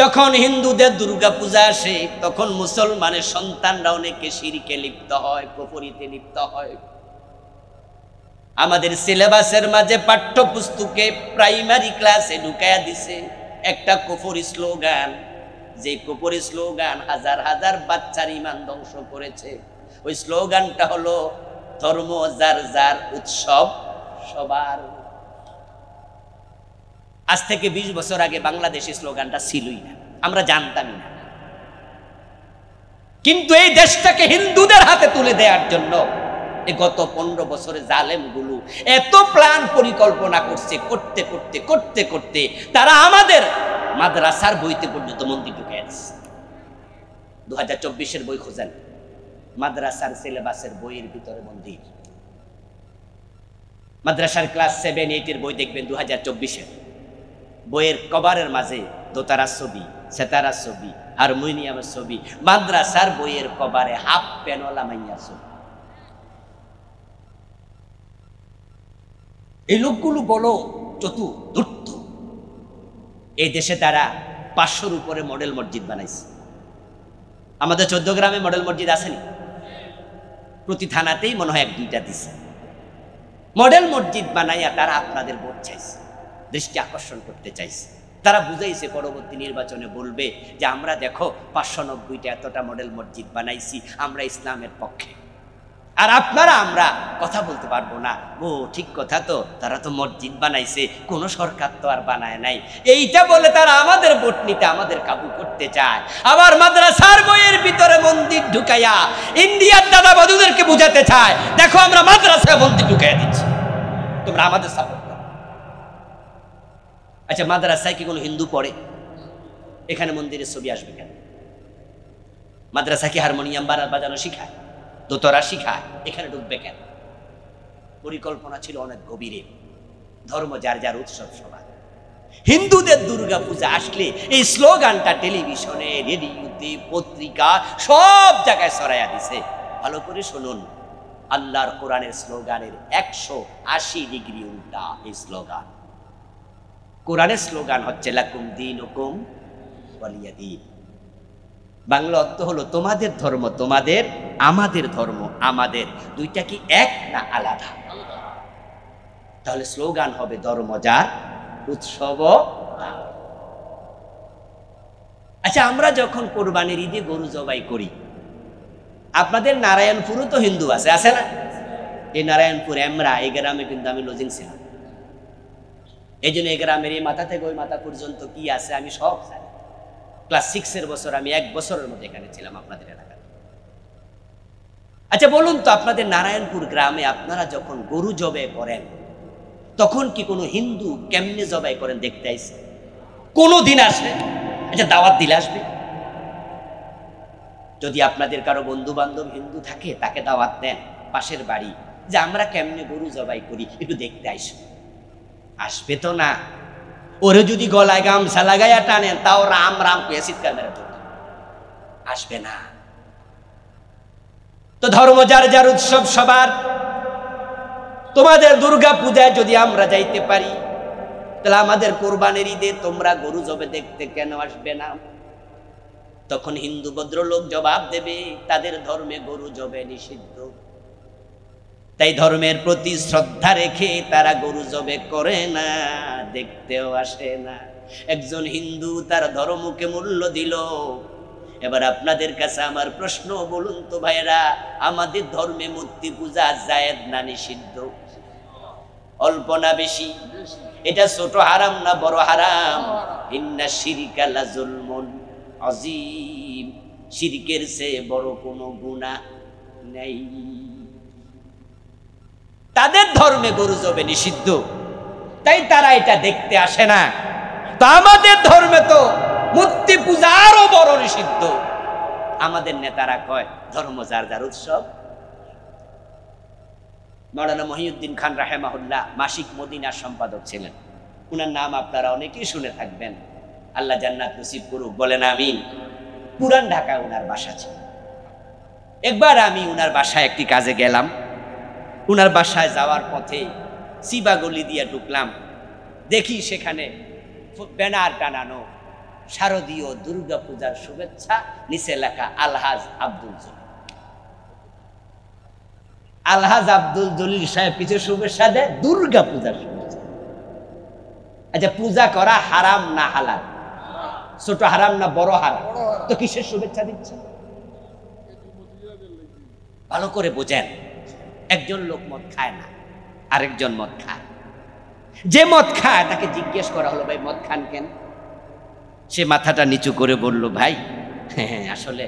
যখন হিন্দুদের দুর্গা পূজা আসে, তখন মুসলমানের সন্তানরা অনেকে শিরকে লিপ্ত হয়, কুফরিতে লিপ্ত হয়। আমাদের সিলেবাসের মাঝে পাঠ্যপুস্তকে প্রাইমারি ক্লাসে ঢুকাইয়া দিছে একটা কুফরি স্লোগান, যে কুফরি স্লোগান হাজার হাজার বাচ্চার ঈমান ধ্বংস করেছে। ওই স্লোগানটা হলো ধর্ম যার যার, উৎসব সবার। আজ থেকে 20 বছর আগে বাংলাদেশে স্লোগানটা ছিলই না, আমরা জানতামই না। কিন্তু এই দেশটাকে হিন্দুদের হাতে তুলে দেওয়ার জন্য গত 15 বছরে জালেমগুলো এত প্ল্যান পরিকল্পনা করছে, করতে করতে করতে করতে তারা আমাদের মাদ্রাসার বইতে পর্যন্ত মন্দির ঢুকে আছে। 2024-এর বই খোঁজেন, মাদ্রাসার সিলেবাসের বইয়ের ভিতরে মন্দির। মাদ্রাসার ক্লাস 7-8-এর বই দেখবেন 2024-এর বইয়ের কভারের মাঝে দোতারার ছবি, সেতারার ছবি, হারমোনিয়ামের ছবি। মাদ্রাসার বইয়ের কভারে হাফ প্যানওয়ালা মাইয়ার ছবি। এই লোকগুলো বলো চতুর্থ। এই দেশে তারা 500-র উপরে মডেল মসজিদ বানাইছে। আমাদের 14 গ্রামে মডেল মসজিদ আসেনি? প্রতি থানাতেই মনে হয় 1-2টা দিছে। মডেল মসজিদ বানাইয়া তারা আপনাদের ভোট চাইছে, দৃষ্টি আকর্ষণ করতে চাইছে। তারা বুঝাইছে পরবর্তী নির্বাচনে বলবে যে আমরা দেখো 590টা এতটা মডেল মসজিদ বানাইছি, আমরা ইসলামের পক্ষে। আর আপনারা আমরা কথা বলতে পারবো না। ও ঠিক কথা তো, তারা তো মসজিদ বানাইছে, কোনো সরকার তো আর বানায় নাই, এইটা বলে তারা আমাদের ভোট নিতে আমাদের কাবু করতে চায়। আবার মাদ্রাসার বইয়ের ভিতরে মন্দির ঢুকাইয়া ইন্ডিয়ার দাদা বাদুদেরকে বুঝাতে চায়, দেখো আমরা মাদ্রাসায় মন্দির ঢুকাইয়া দিচ্ছি, তোমরা আমাদের সাপোর্ট করো। আচ্ছা, মাদ্রাসায় কি কোনো হিন্দু পড়ে? এখানে মন্দিরের ছবি আসবে কেন? মাদ্রাসা কি হারমোনিয়াম বাজানো শিখায়, দোতরা শিখায়, এখানে ঢুকবে কেন? পরিকল্পনা ছিল অনেক গভীরে। ধর্ম যার যার উৎসব সবার। হিন্দুদের দুর্গা পূজা আসলে এই স্লোগানটা টেলিভিশনে, রেডিওতে, পত্রিকা সব জায়গায় ছড়াইয়া দিছে। ভালো করে শুনুন, আল্লাহর কোরআনের স্লোগানের 180 ডিগ্রি উল্টা এই স্লোগান। কোরআনের স্লোগান হচ্ছে লাকুম দীনুকুম ওয়ালিয়া দীন। বাংলা অর্থ হলো তোমাদের ধর্ম তোমাদের, আমাদের ধর্ম আমাদের। দুইটা কি এক না আলাদা? তাহলে স্লোগান হবে ধর্ম যার, উৎসব তার। আচ্ছা, আমরা যখন কোরবানির ঈদে গরু জবাই করি, আপনাদের নারায়ণপুরও তো হিন্দু আছে, আছে না? এই নারায়ণপুর এমরা, এই গ্রামে কিন্তু আমি লজিং ছিলাম। এই জন্য এই গ্রামের এই মাথা থেকে ওই মাথা পর্যন্ত কি আছে আমি সব জানি। ক্লাস 6-এর বছর আমি 1 বছরের মধ্যে এখানে ছিলাম আপনাদের এলাকায়। আচ্ছা বলুন তো, আপনাদের নারায়ণপুর গ্রামে আপনারা যখন গরু জবাই করেন, তখন কি কোনো হিন্দু কেমনে জবাই করেন দেখতে আইছে? কোনো দিন আসে? আচ্ছা, দাওয়াত দিলে আসবে? যদি আপনাদের কারো বন্ধু বান্ধব হিন্দু থাকে, তাকে দাওয়াত দেন পাশের বাড়ি, যে আমরা কেমনে গরু জবাই করি একটু দেখতে আইসো। আসবে তো না। ওরে যদি গলায় গামছা লাগাইয়া টানেন, তাও রাম রাম কয়ে চিৎকার মেরে পড়বে, আসবে না। তো ধর্ম যার যার, উৎসব সবার। তোমাদের দুর্গা পূজায় যদি আমরা যাইতে পারি, তাহলে আমাদের কোরবানির ঈদে তোমরা গরু জবে দেখতে কেন আসবে না? তখন হিন্দু ভদ্রলোক জবাব দেবে, তাদের ধর্মে গরু জবে নিষিদ্ধ, তাই ধর্মের প্রতি শ্রদ্ধা রেখে তারা গরু জবে করে না, দেখতেও আসে না। একজন হিন্দু তার ধর্মকে মূল্য দিল। এবার আপনাদের কাছে আমার প্রশ্ন, বলুন তো ভাইরা, আমাদের ধর্মে মূর্তি পূজা জায়েজ না নিষিদ্ধ? অল্প না বেশি? এটা ছোট হারাম না বড় হারাম? ইন্না শিরকা লাযুলমুন আযীম, শিরকের চেয়ে বড় কোনো গুনাহ নেই। তাদের ধর্মে গরু জবে নিষিদ্ধ, তাই তারা এটা দেখতে আসে না। তো আমাদের ধর্মে তো মূর্তি পূজা আরো বড় নিষিদ্ধ। আমাদের নেতারা কয় ধর্ম যার যার উৎসব। মাওলানা মহিউদ্দিন খান রাহেমাহুল্লাহ মাসিক মদিনার সম্পাদক ছিলেন। উনার নাম আপনারা অনেকেই শুনে থাকবেন, আল্লাহ জান্নাত নসিব করুক, বলেন আমিন। পুরান ঢাকায় উনার বাসা ছিল। একবার আমি উনার বাসায় একটি কাজে গেলাম। উনার বাসায় যাওয়ার পথে সিবা গলি দিয়ে ঢুকলাম, দেখি সেখানে ব্যানার টানানো, শারদীয় দুর্গা পূজার শুভেচ্ছা, নিচে লেখা আলহাজ আব্দুল জলিল। আলহাজ আব্দুল জলিল সাহেব কিছু শুভেচ্ছা দেয়, দুর্গা পূজার শুভেচ্ছা। আচ্ছা, পূজা করা হারাম না হালাল? ছোট হারাম না বড় হারাম? তো কিসের শুভেচ্ছা দিচ্ছে? ভালো করে বোঝেন, একজন লোক মদ খায় না, আরেকজন মদ খায়। যে মদ খায় তাকে জিজ্ঞেস করা হলো, ভাই মদ খান কেন? সে মাথাটা নিচু করে বলল, ভাই হ্যাঁ আসলে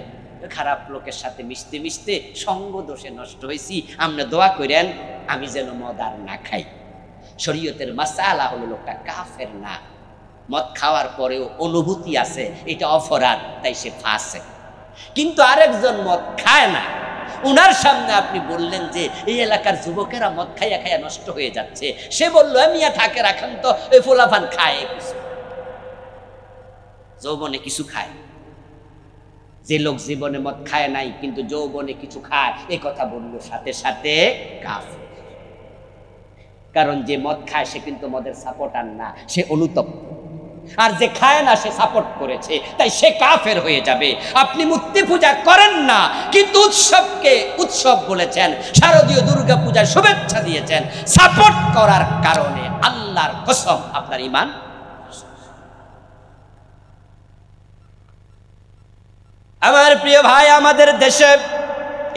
খারাপ লোকের সাথে মিশতে মিশতে সঙ্গ দোষে নষ্ট হয়েছি, আপনি দোয়া করেন আমি যেন মদ আর না খাই। শরীয়তের মাসআলা হলো লোকটা কাফের না, মদ খাওয়ার পরেও অনুভূতি আছে, এটা অপরাধ, তাই সে ফাসেক। কিন্তু আরেকজন মদ খায় না, উনার সামনে আপনি বললেন যে এই এলাকার যুবকেরা মদ খাইয়া খাইয়া নষ্ট হয়ে যাচ্ছে, সে বললো মিয়া থাকে রাখান তো, ওই ফোলাফান খায় কিছু, যৌবনে কিছু খায়। যে লোক জীবনে মদ খায় নাই কিন্তু যৌবনে কিছু খায়, এই কথা বললো সাথে সাথে কাফের। কারণ যে মদ খায় সে কিন্তু মদের সাপোর্টার না, সে অনুতপ্ত। আর যে খায় না সে সাপোর্ট করেছে, তাই সে কাফের হয়ে যাবে। আপনি মূর্তি পূজা করেন না, কিন্তু উৎসবকে উৎসব বলেছেন, শারদীয় দুর্গা পূজায় শুভেচ্ছা দিয়েছেন, সাপোর্ট করার কারণে আল্লাহর কসম আপনার ঈমান। আমার প্রিয় ভাই, আমাদের দেশে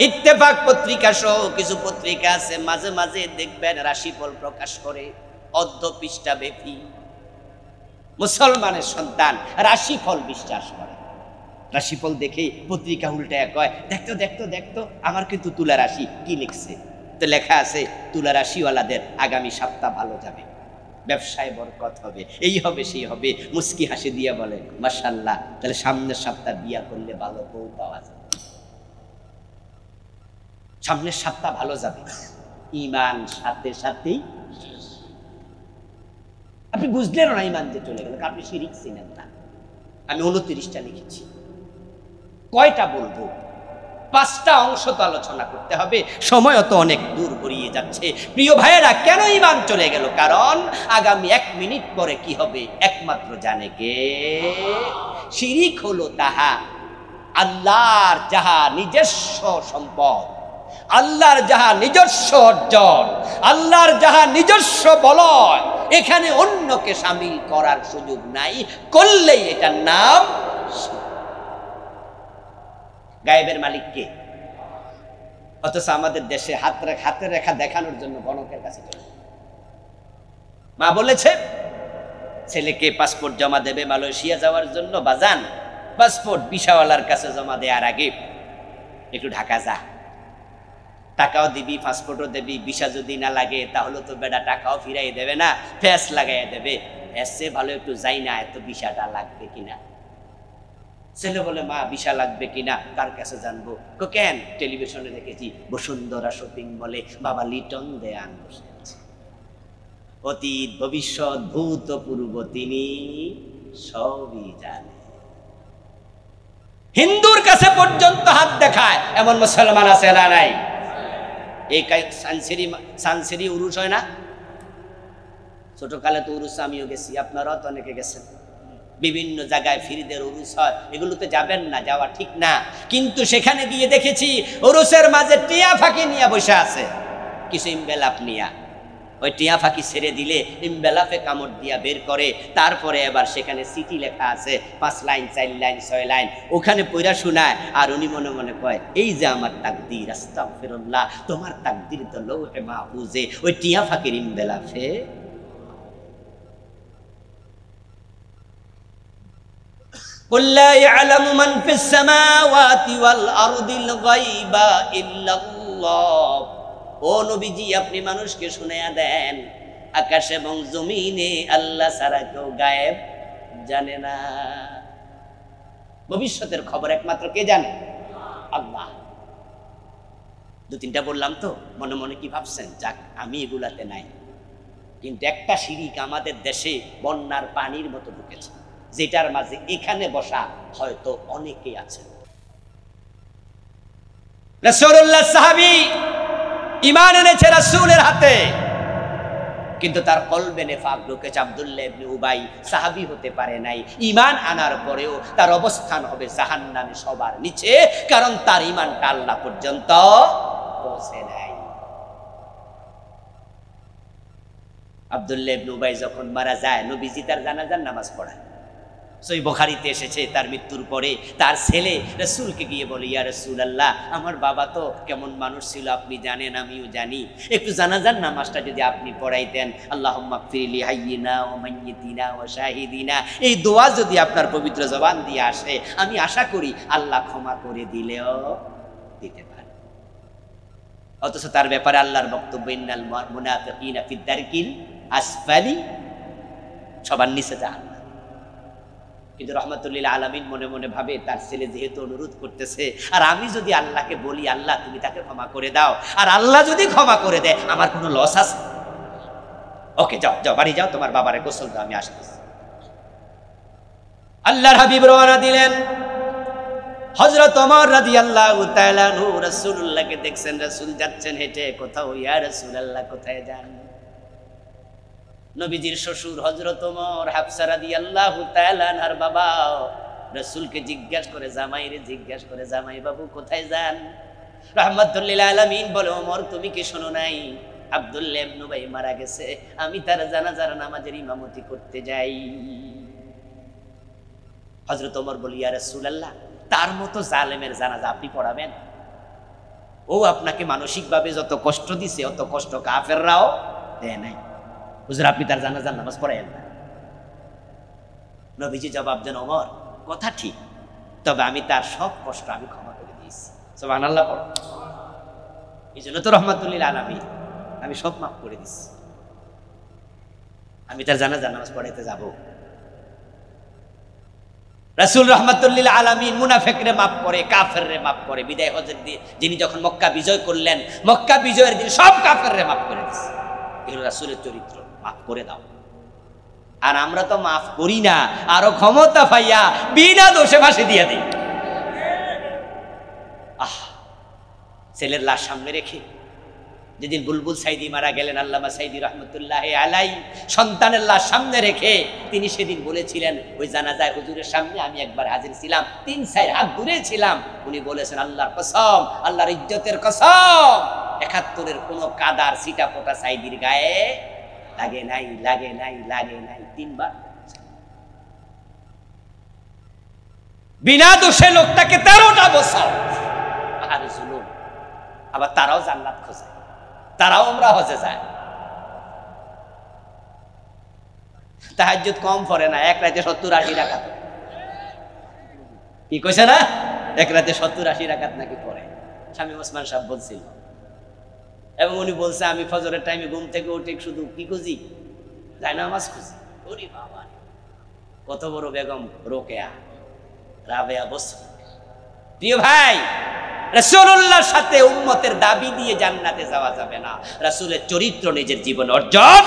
ইত্তেফাক পত্রিকা সহ কিছু পত্রিকা আছে, মাঝে মাঝে দেখবেন রাশিফল প্রকাশ করে অর্ধ পৃষ্ঠা ব্যাপী। মুসলমানের সন্তান রাশিফল বিশ্বাস করে, রাশিফল দেখে পত্রিকা উল্টায় কয়, দেখতো দেখতো দেখতো আমার কিন্তু তুলা রাশি। কি লিখছে? তো লেখা আছে তুলা রাশিওয়ালাদের আগামী সপ্তাহ ভালো যাবে, ব্যবসায় বরকত হবে, এই হবে সেই হবে। মুস্কি হাসি দিয়ে বলে মাশাআল্লাহ, তাহলে সামনের সপ্তাহ বিয়া করলে ভালো বউ পাওয়া যাবে, সামনের সপ্তাহ ভালো যাবে। ঈমান সাথে সাথেই আপনি বুঝলেন না ঈমান যে চলে গেল, আপনি শিরিক চিনেন না। আমি 29টা লিখেছি, কয়টা বলবো? 5টা অংশ তো আলোচনা করতে হবে, সময়ও তো অনেক দূর গড়িয়ে যাচ্ছে। প্রিয় ভাইয়েরা, কেন ঈমান চলে গেল? কারণ আগামী 1 মিনিট পরে কি হবে একমাত্র জানে কে। শিরিক হলো তাহা আল্লাহর যাহা নিজস্ব সম্পদ, আল্লাহর যাহা নিজস্ব অর্জন, আল্লাহর যাহা নিজস্ব বলয়, এখানে অন্যকে শামিল করার সুযোগ নাই, করলেই এটার নাম। গায়েবের মালিক কে? অথচ আমাদের দেশে হাতে রেখা দেখানোর জন্য গণকের কাছে চলে। মা বলেছে ছেলেকে পাসপোর্ট জমা দেবে মালয়েশিয়া যাওয়ার জন্য, বাজান পাসপোর্ট ভিসাওয়ালার কাছে জমা দেওয়ার আগে একটু ঢাকা যা, টাকাও দিবি পাসপোর্টও দেবি, ভিসা যদি না লাগে তাহলে তো বেটা টাকাও ফিরাই দেবে না, ফেস লাগাই দেবে, এসে ভালো একটু যাই না, এত ভিসাটা লাগবে কিনা। ছেলে বলে মা ভিসা লাগবে কিনা কার কাছে জানবো? কেন? টেলিভিশনে দেখেছি বসুন্ধরা শপিং মলে বাবা লিটন দেয়ান বসে আছে, অতীত ভবিষ্যৎ ভূতপূর্ব তিনি সবই জানে। হিন্দুর কাছে পর্যন্ত হাত দেখায় এমন মুসলমান আছে না নাই? এই সানসিরি উরুস হয় না? ছোটকালে তো উরুস আমিও গেছি, আপনারাও তো অনেকে গেছেন। বিভিন্ন জায়গায় ফিরিদের উরুস হয়, এগুলোতে যাবেন না, যাওয়া ঠিক না। কিন্তু সেখানে গিয়ে দেখেছি উরুসের মাঝে টিয়া ফাঁকি নিয়ে বসে আছে, কিছু ইমবেলাপ নিয়া। ওই টিয়া ফাঁকি ছেড়ে দিলে ইমবেলাপে কামড় দিয়া বের করে, তারপরে এবার সেখানে সিটি লেখা আছে 5 লাইন 4 লাইন 6 লাইন, ওখানে পড়া শোনায়। আর উনি মনে মনে কয় এই যে আমার তাকদীর, আস্তাগফিরুল্লাহ, তোমার তাকদীর তো লৌহে মাহফুজে ওই টিয়া ফাঁকির ইমবেলাপে। قل لا يعلم من في السماوات والأرض الغيب إلا الله। ও নবীজি, আপনি মানুষকে শুনাইয়া দেন আকাশ এবং জমিনে আল্লাহ ছাড়া কেউ গায়েব জানে না। ভবিষ্যতের খবর একমাত্র কে জানে? আল্লাহ। 2-3টা বললাম তো, মনে মনে কি ভাবছেন? যাক, আমি এগুলাতে নাই। কিন্তু একটা শিরিক আমাদের দেশে বন্যার পানির মতো ঢুকেছে, যেটার মাঝে এখানে বসা হয়তো অনেকেই আছে। রাসূলুল্লাহ সাহাবী ঈমান এনেছে রাসূলের হাতে, কিন্তু তার কলবে নেফাক ঢুকেছে। আব্দুল্লাহ ইবনে উবাই সাহাবী হতে পারে নাই, ঈমান আনার পরেও তার অবস্থান হবে জাহান্নামে সবার নিচে, কারণ তার ঈমানটা আল্লাহ পর্যন্ত পৌঁছে নাই। আব্দুল্লাহ ইবনে উবাই যখন মারা যায়, নবীজি তার জানাজার নামাজ পড়ায়। সহিহ বুখারীতে এসেছে, তার মৃত্যুর পরে তার ছেলে রাসূলকে গিয়ে বলে, ইয়া রাসূলুল্লাহ, আমার বাবা তো কেমন মানুষ ছিল আপনি জানেন, আমিও জানি, একটু জানাজার নামাজটা যদি আপনি পড়াইতেন, আল্লাহুম্মা গফিরলি হাইয়িনা ওয়া মাইয়িতিনা ওয়া শাহিদিনা, এই দোয়া যদি আপনার পবিত্র জবান দিয়ে আসে, আমি আশা করি আল্লাহ ক্ষমা করে দিলেও দিতে পারে। অথচ তার ব্যাপারে আল্লাহর বক্তব্য, ইন্নাল মুনাফিকিনা ফিদ দারকিল আসফালি, সবার নিচে জাহান্নাম। কিন্তু রহমাতুল্লিল আলামিন মনে মনে ভাবে, তার ছেলে যেহেতু অনুরোধ করতেছে, আর আমি যদি আল্লাহকে বলি আল্লাহ তুমি তাকে ক্ষমা করে দাও, আর আল্লাহ যদি ক্ষমা করে দেয়, আমার কোনো লস আছে? ওকে যাও যাও, বাড়ি যাও, তোমার বাবারে গোসল দাও, আমি আসতেছি। আল্লাহর হাবিব রওনা দিলেন। হযরত ওমর রাদিয়াল্লাহু তাআলা আনহু রাসূলুল্লাহকে দেখছেন, রাসূল যাচ্ছেন হেঁটে কোথাও, ইয়া রাসূলুল্লাহ কোথায় যান? নবীজির শ্বশুর হযরত ওমর হাফসা রাদিয়াল্লাহু তাআলা আনহার বাবা রাসূলকে জিজ্ঞাসা করে, জামাইরে জিজ্ঞাসা করে, জামাই বাবু কোথায় যান? রাহমাতুল লিল আলামিন বলে, ওমর তুমি কি শোনো নাই আব্দুল্লাহ ইবনে উবাই মারা গেছে, আমি তার জানাজার নামাজের ইমামতি করতে যাই। হযরত ওমর বলি, ইয়া রাসূলুল্লাহ, তার মতো জালেমের জানাজা আপনি পড়াবেন? ও আপনাকে মানসিকভাবে যত কষ্ট দিছে অত কষ্ট কাফেররাও দেয় নাই, হুজুর আপনি তার জানাজার নামাজ পড়ায়েন না। নবীজি জবাব দেন, ওমর কথা ঠিক, তবে আমি তার সব কষ্ট আমি ক্ষমা করে দিয়েছি। সুবহানাল্লাহ। এই জন্য তো রাহমাতুল লিল আলামিন, আমি সব মাফ করে দিচ্ছি, আমি তার জানাজার নামাজ পড়াইতে যাব। রাসূল রাহমাতুল লিল আলামিন মুনাফিকরে মাফ করে, কাফেররে মাফ করে। বিদায় হজের দিন যিনি যখন মক্কা বিজয় করলেন, মক্কা বিজয়ের দিন সব কাফেররে মাফ করে দিয়েছে। এগুলো রাসূলের চরিত্র, মাফ করে দাও। আর আমরা তো মাফ করি না, আরো ক্ষমতা পাইয়া বিনা দোষে ফাঁসি দিয়ে দিই। ছেলের লাশ সামনে রেখে যেদিন বুলবুল সাইদি মারা গেলেন, আল্লামা সাইদি রহমতুল্লাহ আলাই, সন্তানের লাশ সামনে রেখে তিনি সেদিন বলেছিলেন, ওই জানাজায় হুজুরের সামনে আমি একবার হাজির ছিলাম, 3-4 হাত দূরে ছিলাম। উনি বলেছেন, আল্লাহর কসম, আল্লাহর ইজ্জতের কসম, 71-এর কোনো কাদার ছিটা ফোটা সাইদির গায়ে লাগে নাই, লাগে নাই, লাগে নাই, 3 বার। বিনা দোষে লোকটাকে 13টা বছর, আর জুলুম। আবার তারাও জান্নাত খোঁজে, তারাও আমরা হজে যায়। তাহাজ্জুদ কম পড়ে না, এক রাতে 70-80 রাকাত। কি কইছে না, এক রাতে 70-80 রাকাত নাকি পড়ে। শামীম ওসমান সাহেব বলছিল, এবং উনি বলছে, আমি ফজরের টাইমে ঘুম থেকে উঠে শুধু কি খুঁজি, যাই নামাজ খুঁজি। ওরে বাবা, কত বড় বেগম রোকেয়া রাবেয়া বসু। প্রিয় ভাই, রাসূলুল্লাহর সাথে উম্মতের দাবি দিয়ে জান্নাতে যাওয়া যাবে না। রাসূলের চরিত্র নিজের জীবন অর্জন।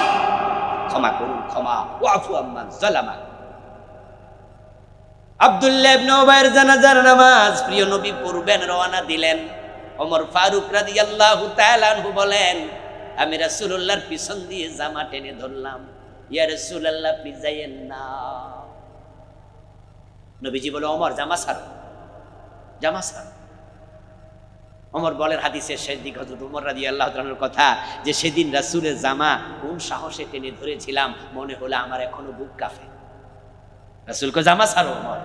ক্ষমা করুন, ক্ষমা, ওয়াফু আম্মান সালামা। আব্দুল্লাহ ইবনে উবাইর জানাজার নামাজ প্রিয় নবী পড়বেন, রওনা দিলেন। ওমর ফারুক রাদিয়াল্লাহু তাআলা আনহু বলেন, আমি রাসূলুল্লাহর পিছন দিয়ে জামা টেনে ধরলাম, ইয়া রাসূলুল্লাহ আপনি যাইয়েন না। নবীজি বলে, ওমর জামা ছাড়ো, জামা ছাড়ো। ওমর বলেন, হাদিসের শেষ দিক হযরত ওমর রাদিয়াল্লাহু তাআলার কথা, যে সেদিন রাসূলের জামা কোন সাহসে টেনে ধরেছিলাম, মনে হলো আমার এখনো বুক কাঁপে। রাসূলকে জামা ছাড়ো ওমর।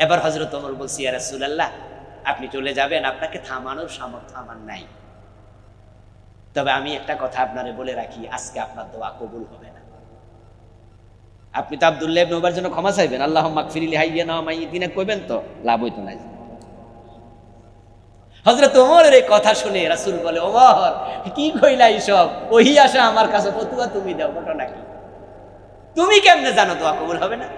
এবার হযরত ওমর বলছি, ইয়া রাসূলুল্লাহ আপনি চলে যাবেন, আপনাকে থামানোর সামর্থ্য আমার নাই, তবে আমি একটা কথা আপনারে বলে রাখি, আজকে আপনার দোয়া কবুল হবে না। আপনি তো আব্দুল্লাহ ইবনে উবাইর জন্য ক্ষমা চাইবেন, আল্লাহুম্মা গফির লি হাইয়িনা ওয়া মাইয়িতিনা কইবেন, তো লাভ হইতো না। হযরত ওমরের এই কথা শুনে রাসূল বলে, ওমর কি কইলা এইসব, ওহি আসা আমার কাছে, ফতুয়া তুমি দাও, ঘটনা কি? তুমি কেমনে জানো দোয়া কবুল হবে না?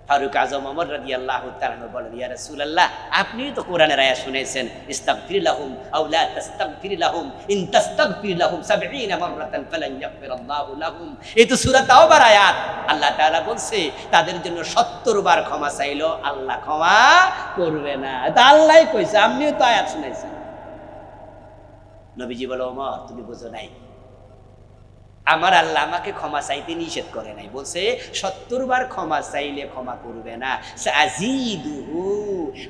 ফারুক আজম ওমর রাদিয়াল্লাহু তাআলা বলেন, ইয়া রাসূলুল্লাহ আপনি তো কোরআনের আয়াত শুনেছেন, ইস্তাগফির লাহুম আও লা তাস্তাগফির লাহুম ইন তাস্তাগফির লাহুম 70 মাররাতান ফালান ইয়াগফিরাল্লাহু লাহুম। এই তো সূরা তাওবার আয়াত। আল্লাহ তাআলা বলছে, তাদের জন্য 70 বার ক্ষমা চাইলো আল্লাহ ক্ষমা করবে না। তা আল্লাহই কইছে, আপনিও তো আয়াত শুনাইছেন। নবীজি বলে, ওমর তুমি বুঝো নাই, আমার আল্লাহ আমাকে ক্ষমা চাইতে নিষেধ করে নাই, বলছে 70 বার ক্ষমা চাইলে ক্ষমা করবে না। সাজিদুহু,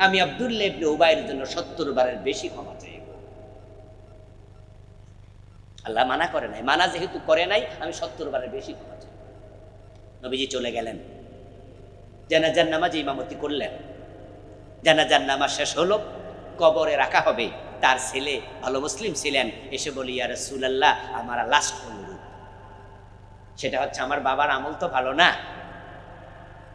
আমি আব্দুল্লাহ ইবনে উবাইয়ের জন্য 70 বারের বেশি ক্ষমা চাইব। আল্লাহ মানা করে নাই, মানা যেহেতু করে নাই, আমি 70 বারের বেশি ক্ষমা চাইব। নবীজি চলে গেলেন, জানাজার নামাজ ইমামতি করলেন। জানাজার নামাজ শেষ হলো, কবরে রাখা হবে। তার ছেলে ভালো মুসলিম ছিলেন, এসে বলি, ইয়া রাসূলুল্লাহ আমার লাস্ট অনুরোধ, সেটা হচ্ছে আমার বাবার আমল তো ভালো না,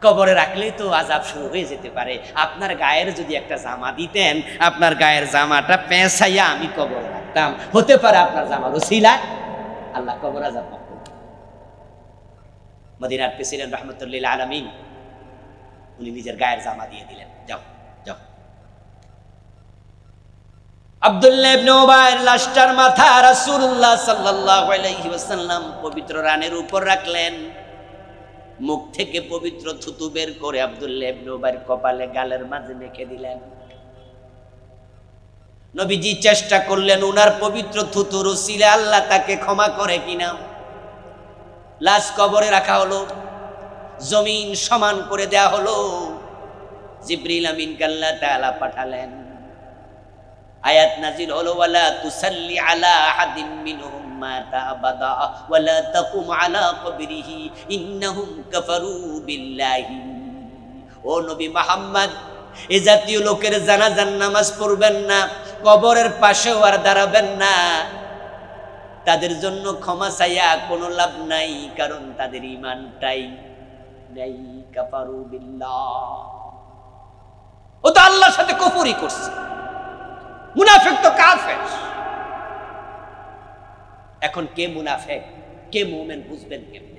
কবরে রাখলেই তো আযাব শুরু হয়ে যেতে পারে, আপনার গায়ের যদি একটা জামা দিতেন, আপনার গায়ের জামাটা পেঁচাইয়া আমি কবরে রাখতাম, হতে পারে আপনার জামার ওসিলায় আল্লাহ কবর আযাব মাফ করবেন। মদিনার প্রেসিডেন্ট রাহমাতুল লিল আলামিন উনি নিজের গায়ের জামা দিয়ে দিলেন, যাও যাও। আব্দুল্লাহ ইবনে উবাইর লাশটার মাথা রাসূলুল্লাহ সাল্লাল্লাহু আলাইহি ওয়াসাল্লাম পবিত্র রানের উপর রাখলেন। মুখ থেকে পবিত্র থুতু বের করে আব্দুল্লাহ ইবনে উবাইর কপালে গালের মাঝে মেখে দিলেন। নবীজি চেষ্টা করলেন উনার পবিত্র থুতুর উসিলে আল্লাহ তাকে ক্ষমা করে কিনা। লাশ কবরে রাখা হলো, জমিন সমান করে দেয়া হলো। জিবরিল আমিনকে আল্লাহ তাআলা পাঠালেন, আয়াত নাজিল হলো, ওয়ালা তুসাল্লি আলা আহাদিন মিনহুম মাতা আবাদা ওয়ালা তাকুম আলা কবরিহি ইন্নাহুম কাফারু বিল্লাহি। ও নবী মুহাম্মদ, এই জাতীয় লোকের জানাজার নামাজ পড়বেন না, কবরের পাশেও আর দাঁড়াবেন না। তাদের জন্য ক্ষমা চাইয়া কোনো লাভ নাই, কারণ তাদের ঈমানটাই নাই। কাফারু বিল্লাহ, ও তো আল্লাহর সাথে কুফরি করছে। মুনাফিক তো কাফের। এখন কে মুনাফিক কে মুমিন বুঝবেন কেমনে?